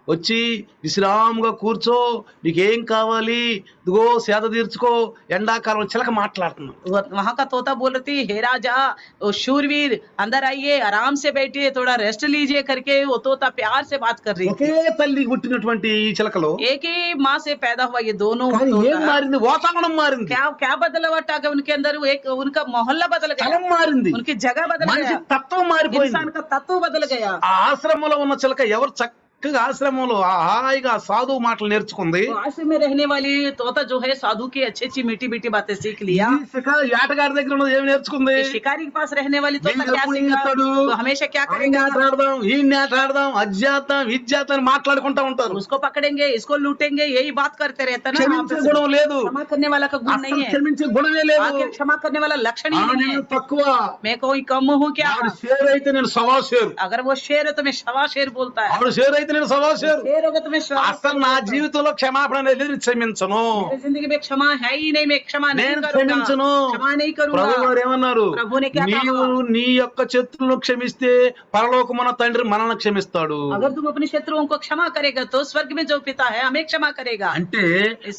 వచ్చి విశ్రాముగా కూర్చో, నీకేం కావాలి, ఇదిగో సేద తీర్చుకో, ఎండాకాలం చిలక మాట్లాడుతున్నాం. वहाँ का तोता बोल रही थी, हे राजा ओ शूरवीर अंदर आइए, आराम से बैठिए, थोड़ा रेस्ट लीजिए करके वो तोता प्यार से बात कर रही थी। ఒకే తల్లి పుట్టినటువంటి ఈ చిలకలో एक ही माँ से पैदा हुआ ये दोनों కానీ ఏం तोता। మారింది? వాతావరణం మారింది, क्या क्या बदलावट आ गया उनके अंदर? वो एक उनका मोहल्ला बदल गया, స్థలం మారింది, उनकी जगह बदल మనిషి गया, తత్వం మారిపోయింది. इंसान का तत्व बदल गया। ఆ ఆశ్రమంలో ఉన్న చిలక ఎవరు చక్కగా ఆశ్రమంలో హాయిగా సాధువు మాటలు నేర్చుకుంది. तो आश्रम में रहने वाली तोता जो है साधु की अच्छी अच्छी मीठी मीठी बातें सीख लिया। ఈ శిఖ- వేటగాడి దగ్గర ఉన్నది ఏమి నేర్చుకుంది? ये शिकारी के पास रहने वाली तोता వీడు क्या ఎప్పుడు सीखा? ఈతాడు? वो हमेशा क्या ఆయన करेगा? ఆట ఆడదాం, ఈ ఆట ఆడదాం, అజ్జాతం ఇజ్జాతం అని మాట్లాడుకుంటా ఉంటారు. उसको पकड़ेंगे, इसको लूटेंगे, यही बात करते रहते ना। క్షమించే आपस में గుణం లేదు, क्षमा करने वाला का गुण नहीं అసలు है, క్షమించే గుణమే లేదు. आखिर क्षमा करने वाला लक्षण ही नहीं నేను है। తక్కువ, मैं कोई कम हूँ क्या? ఆడు షేర్ అయితే నేను సవా షేర్, अगर वो शेर है तो मैं शवा शेर बोलता है, ఆడు షేర్ అయితే నేను సవా షేర్. शेर होगा तो मैं शवा అసలు నా జీవితంలో క్షమాపణ అనేది నేను క్షమించను, मेरी जिंदगी में क्षमा है ही नहीं, मैं क्षमा नहीं నేను करूंगा, క్షమించను. क्षमा नहीं ప్రభు करूंगा। వారు ఏమన్నారు? ప్రభు ने क्या నీవు कहा? నీ యొక్క శత్రువులను క్షమిస్తే పరలోకమున తండ్రి మనల్ని క్షమిస్తాడు. अगर तुम अपने शत्रुओं को क्षमा करेगा तो स्वर्ग में जो पिता है हमें क्षमा करेगा। అంటే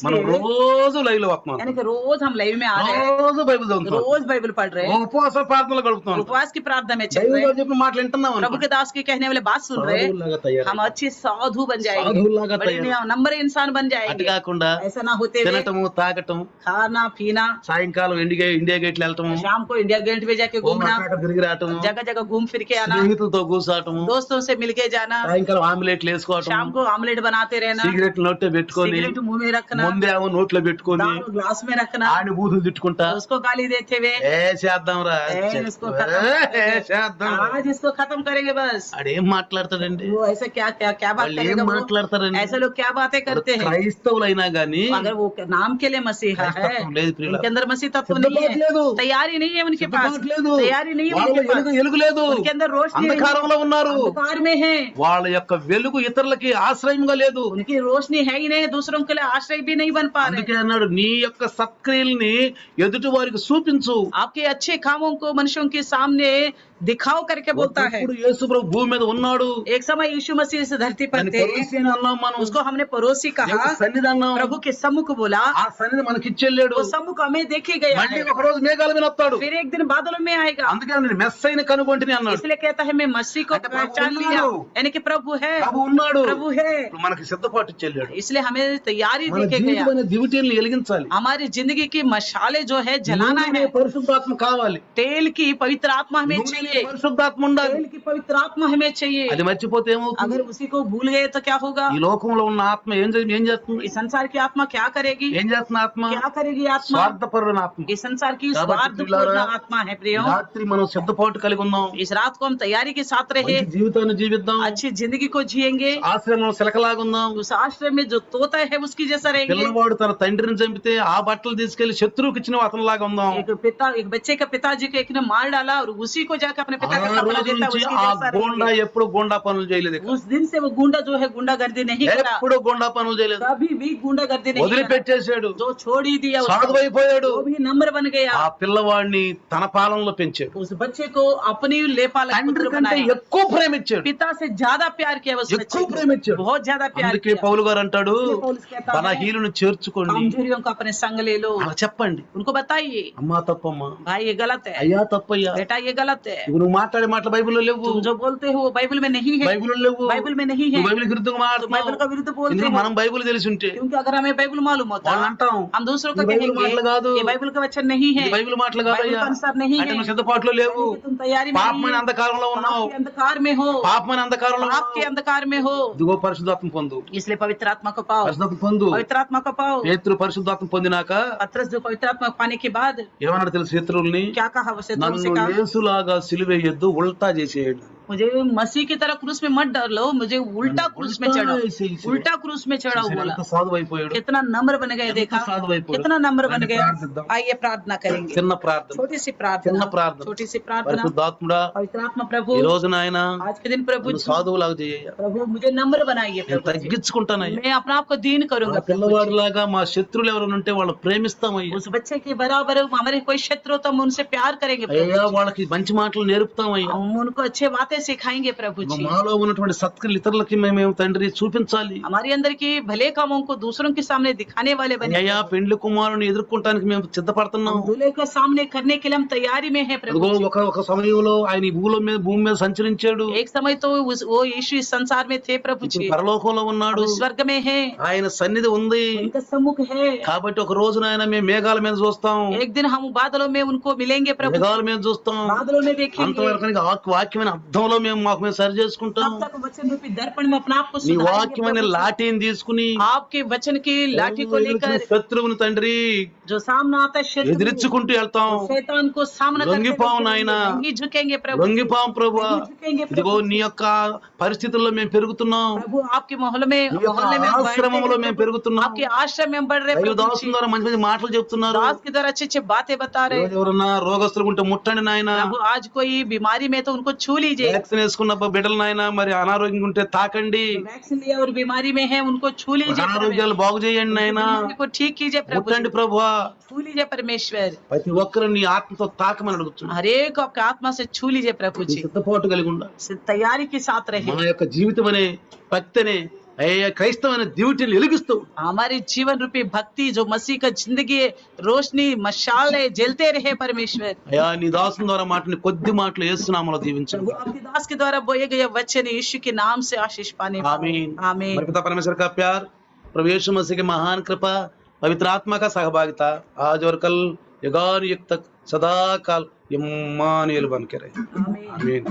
మనం రోజు లైవ్ లో వస్తున్నాం, यानी कि रोज हम लाइव में आ रहे हैं, రోజు బైబిల్ చదువుతున్నాం, रोज बाइबल पढ़ रहे हैं, ఉపవాస ప్రార్థనలు గడుపుతున్నాం, उपवास की प्रार्थना में चल దైవం रहे గారు हैं, చెప్పిన మాటలు వింటున్నాం प्रभु के दास के कहने वाले बात सुन रहे हैं, సాధువులాగా తయారై, हम अच्छे साधु बन जाएंगे, సాధువులాగా बड़े తయారై, नंबर इंसान बन అటు जाएंगे। కాకుండా ऐसा ना होते हुए తినటము తాగటం, खाना पीना, సాయంకాలం ఇండియా గేట్లు వెళ్ళటము, शाम को इंडिया गेट में जाके घूमना, అక్కడ తిరిగి రావటము, जगह जगह घूम फिर के आना, స్నేహితులతో కూర్చోటము, दोस्तों से मिलके जाना, సాయంకాలం ఆమ్లెట్లు వేసుకోవటం, शाम को आमलेट बनाते रहना, సిగరెట్ నోట్లో పెట్టుకొని, सिगरेट मुंह में रखना, ముందేమో నోట్లో పెట్టుకొని दारू ग्लास में रखना, ఆడి బూతులు తిట్టుకుంటా, उसको गाली देते हुए చేద్దాం రా, इसको खत्म చేద్దాం, आज इसको खत्म करेंगे बस। ఆడేం మాట్లాడతాడండి? वो ऐसा क्या क्या क्या बात వాళ్ళు ఏం करेगा वो? మాట్లాడతారండి? ऐसे लोग क्या बातें करते हैं? క్రైస్తవులైనా గానీ अगर वो नाम के लिए मसीहा है, క్రైస్తత్వం లేదు ప్రియులారా. उनके अंदर मसीह तत्व नहीं సిద్ధపాటు లేదు, है, तैयारी नहीं है उनके पास, సిద్ధపాటు లేదు, तैयारी नहीं है వాళ్ళలో उनके पास, ఎలుగు లేదు, उनके अंदर रोशनी नहीं है, అంధకారంలో ఉన్నారు. अंधकार में है, వాళ్ళ యొక్క వెలుగు ఇతరులకి ఆశ్రయంగా లేదు. उनकी रोशनी है ही नहीं, दूसरों के लिए आश्रय भी नहीं बन पा रहे. అందుకే అన్నాడు, నీ యొక్క సత్క్రియల్ని ఎదుటి వారికి చూపించు. आपके अच्छे कामों को मनुष्यों के सामने दिखाओ करके बोलता है. ఒకప్పుడు యేసు ప్రభు భూమి మీద ఉన్నాడు, एक समय यीशु मसीह इस धरती पर దాన్ని थे, పరదేశి అని అన్నాం మనం. उसको हमने पड़ोसी कहा, దేవుని సన్నిధి అన్నాం. प्रभु के सम्मुख बोला, ఆ సన్నిధి మనకి ఇచ్చెళ్ళాడు. वो सम्मुख हमें देखे गया మళ్ళీ है, ఒక రోజు మేఘాల మీద వస్తాడు. फिर एक दिन बादलों में आएगा. అందుకే నేను మెస్సైని కనుగొంటిని అన్నాడు. इसलिए कहता है मैं मसीह को అంటే ప్రభు पहचान लिया, ఉన్నాడు. यानी कि प्रभु है, ప్రభు ఉన్నాడు, प्रभु है. ఇప్పుడు మనకి సిద్ధపాటు ఇచ్చెళ్ళాడు. इसलिए हमें तैयारी మన देके गया. జీవితమైన దివిటీలను వెలిగించాలి. हमारी जिंदगी की मशाले जो है जलाना నూనె है. పరిశుద్ధాత్మ కావాలి, तेल की पवित्र आत्मा हमें నూనె चाहिए, పరిశుద్ధాత్మ ఉండాలి. तेल की पवित्र आत्मा हमें चाहिए. అది మర్చిపోతే ఏమవుతుంది? अगर उसी को भूल गए तो क्या होगा? ఈ లోకంలో ఉన్న ఆత్మ ఏం చేస్తుంది? इस संसार की आत्मा क्या करेगी? ఏం చేస్తున్న ఆత్మ? क्या करेगी आत्मा? స్వార్థపరుల ఆత్మ. इस संसार की కాబట్టి स्वार्थपूर्ण ప్రియులారా, आत्मा है प्रियो. రాత్రి మనం సిద్ధపాటు కలిగి ఉందాం. इस रात को हम तैयारी के साथ रहे, మంచి జీవితాన్ని జీవిద్దాం. अच्छी जिंदगी को जिएंगे, ఆశ్రమంలో శిలకలాగుందాం. उस आश्रम में जो तोता है उसकी जैसा रहेंगे. పిల్లవాడు తన తండ్రిని చంపితే ఆ బట్టలు తీసుకెళ్లి శత్రువుకి ఇచ్చిన అతనిలాగా ఉందాం. एक बच्चे का पिताजी को एक ने मार डाला और उसी को जाकर अपने पिता का ఆ कपड़ा రోజు देता, నుంచి उसकी ఆ जैसा గోండా रहेंगे. ఎప్పుడు గోండా పనులు చేయలేదు. उस दिन से वो गुंडा जो है गुंडागर्दी नहीं करा, ఎప్పుడు గోండా పనులు చేయలేదు. कभी भी गुंडागर्दी नहीं करा, వదిలిపెట్టేశాడు, जो छोड़ ही दिया उसको, సాధువైపోయాడు. वो भी नम्र बन गया. ఆ పిల్లవాడిని తన పాలనలో పెంచాడు. उस बच्चे को अपनी लेपाल తండ్రి కంటే ఎక్కువ ప్రేమించాడు, पिता से ज्यादा प्यार किया उस बच्चे ఎక్కువ को, ప్రేమించాడు. बहुत ज्यादा प्यार అందుకే किया. పౌలు గారు అంటాడు, पौलुस कहता है, బలహీనుని చేర్చుకోండి, कमजोरियों को अपने संग ले लो. అలా చెప్పండి. उनको बताइए అమ్మా తప్పమ్మా, भाई ये गलत है, అయ్యా తప్పయ్యా, बेटा ये गलत है, ఇవి నువ్వు మాట్లాడే మాటలు బైబిల్లో లేవు, तुम जो बोलते हो वो बाइबल में नहीं है, బైబిల్లో లేవు, बाइबल में नहीं है, నువ్వు బైబిల్ విరుద్ధంగా तो बाइबल का మాట్లాడుతున్నావు. विरुद्ध बोलते ఎందుకు हो. మనం బైబిల్ తెలిసి ఉంటే क्योंकि अगर हमें बाइबल मालूम होता, వాళ్ళు అంటాం, हम दूसरों को ये बाइबल कहेंगे మాటలు కాదు, ये बाइबल का वचन नहीं है, ఇది బైబిల్ మాటలు बाइबल కాదయ్యా, का अनुसार नहीं అంటే है, నువ్వు సిద్ధపాటులో లేవు, यानी कि तुम तैयारी में नहीं పాపమైన हो, అంధకారంలో ఉన్నావు, पाप के अंधकार में हो, పాపమైన అంధకారంలో पाप के ఉన్నావు. अंधकार में हो. ఇదిగో పరిశుద్ధాత్మ పొందు, इसलिए पवित्र आत्मा को पाओ, పరిశుద్ధాత్మ పొందు. पवित्र आत्मा को पाओ. పేతురు పరిశుద్ధాత్మ పొందినాక पतरस जो पवित्र आत्मा पाने के बाद ఏమన్నాడు తెలుసు? శత్రువుల్ని, क्या कहा? उसे तुमसे నన్ను कहा, యేసులాగా సిలువేయొద్దు, ఉల్టా చేసేయండి. मुझे मसीह की तरह क्रूस में मत डालो, मुझे उल्टा क्रूस में चढ़ाओ, उल्टा क्रूस में चढ़ाओ बोला. ఎంత సాధువైపోయాడు, कितना नम्र बन गए, देखा సాధువైపోయాడు. कितना नम्र बन गए. ప్రార్థిద్దాం. आइए प्रार्थना करेंगे, చిన్న ప్రార్థన, छोटी सी చిన్న प्रार्थना, ప్రార్థన. छोटी सी प्रार्थना. పరిశుద్ధాత్ముడా, पवित्र आत्मा प्रभु, ఈ రోజున ఆయన आज के दिन प्रभु నన్ను సాధువులాగా చేయ, प्रभु मुझे नम्र बनाइए నేను प्रभु जी. తగ్గించుకుంటానయ్యా. मैं अपने आप को दीन करूंगा प्रभु जी. పిల్లవాడిలాగా మా శత్రువులు ఎవరైనా ఉంటే వాళ్ళు ప్రేమిస్తామయ్యా. उस बच्चे के बराबर हमारे कोई शत्रु हो तो हम उनसे प्यार करेंगे प्रभु అయ్యా जी. వాళ్ళకి మంచి మాటలు నేర్పుతామయ్యా. हम उनको अच्छे बातें सिखाएंगे प्रभु जी. మాలో ఉన్నటువంటి సత్క్రియలు ఇతరులకి మేము తండ్రి చూపించాలి. हमारे अंदर की भले कामों को दूसरों के सामने दिखाने वाले बने. అయ్యా పెండ్లి కుమారుని ఎదుర్కొంటానికి మేము సిద్ధపడుతున్నాం. दूल्हे के सामने करने के लिए हम तैयारी में है प्रभु అదిగో जी. ఒక సమయంలో ఆయన ఈ భూమి మీద సంచరించాడు, एक समय तो वो यीशु इस संसार में थे प्रभु जी, ఇప్పుడు పరలోకంలో ఉన్నాడు, अब स्वर्ग में है, ఆయన సన్నిధి ఉంది. उनका सम्मुख है. కాబట్టి ఒక రోజున ఆయన మేము మేఘాల మీద చూస్తాం, एक दिन हम बादलों में उनको मिलेंगे प्रभु जी. మేఘాల మీద చూస్తాం. बादलों में देखेंगे. అంతవరకు వాక్యమైన అర్థంలో మేము సరి చేసుకుంటాం. तब तक वचन रूपी दर्पण में अपने आप को నీ सुधारेंगे వాక్యమైన प्रभु जी. లాఠీని తీసుకుని आपके वचन की लाठी को लेकर శత్రువుని తండ్రి जो सामना आता है शत्रु, ఎదిరించుకుంటూ వెళ్తాం. शैतान को सामना करते लొంగిపోవు हुए నాయనా. लొంగి झुकेंगे प्रभु. లొంగిపోం ప్రభువా. झुकेंगे ఇదిగో प्रभु. నీ యొక్క పరిస్థితుల్లో మేము పెరుగుతున్నాం, प्रभु आपके मोहल्ले में నీ యొక్క ఆశ్రమంలో మేము పెరుగుతున్నాం. आपके आश्रम में बढ़ रहे దైవ प्रभु దాసుల जी. ద్వారా మంచి మంచి మాటలు చెప్తున్నారు. दास के द्वारा अच्छी अच्छी बातें बता रहे. ఎవరన్నా రోగస్తులు ఉంటే ముట్టండి నాయన, प्रभु आज कोई बीमारी में तो उनको छू लीजिए. వ్యాక్సిన్ వేసుకున్న బిడ్డలు నాయన మరి అనారోగ్యంగా ఉంటే తాకండి, वैक्सीन लिया और बीमारी में है उनको छू लीजिए. అనారోగ్యాలు బాగు చేయండి నాయన, बीमारी को ठीक कीजिए प्रभु ముట్టండి जी. ప్రభువా. छू लीजिए परमेश्वर. ప్రతి ఒక్కరు నీ ఆత్మతో తాకమని అడుగుతున్నాను. हर एक आपके आत्मा से छू लीजिए प्रभु నీ जी. సిద్ధపాటు కలిగి ఉండాలి. तैयारी के साथ रहे. మా యొక్క జీవితం అనే భక్తి అనే క్రైస్తవమైన డ్యూటీని వెలిగిస్తూ हमारी जीवन रूपी भक्ति जो मसीह का जिंदगी रोशनी मशाल है, जलते रहे परमेश्वर. అయ్యా నీ దాసుని ద్వారా మాటని కొద్ది మాటలు యేసునామములో దీవించండి. प्रभु आपके दास के द्वारा बोए गए वचन यीशु के नाम से आशीष पाने पाओ. आमीन. आमीन. पिता परमेश्वर का प्यार, प्रभु यीशु मसीह की महान कृपा, पवित्र आत्मा का सहभागिता आज और कल युगान युग तक सदा काल इम्मानुएल बन के रहे. आमीन. आमीन.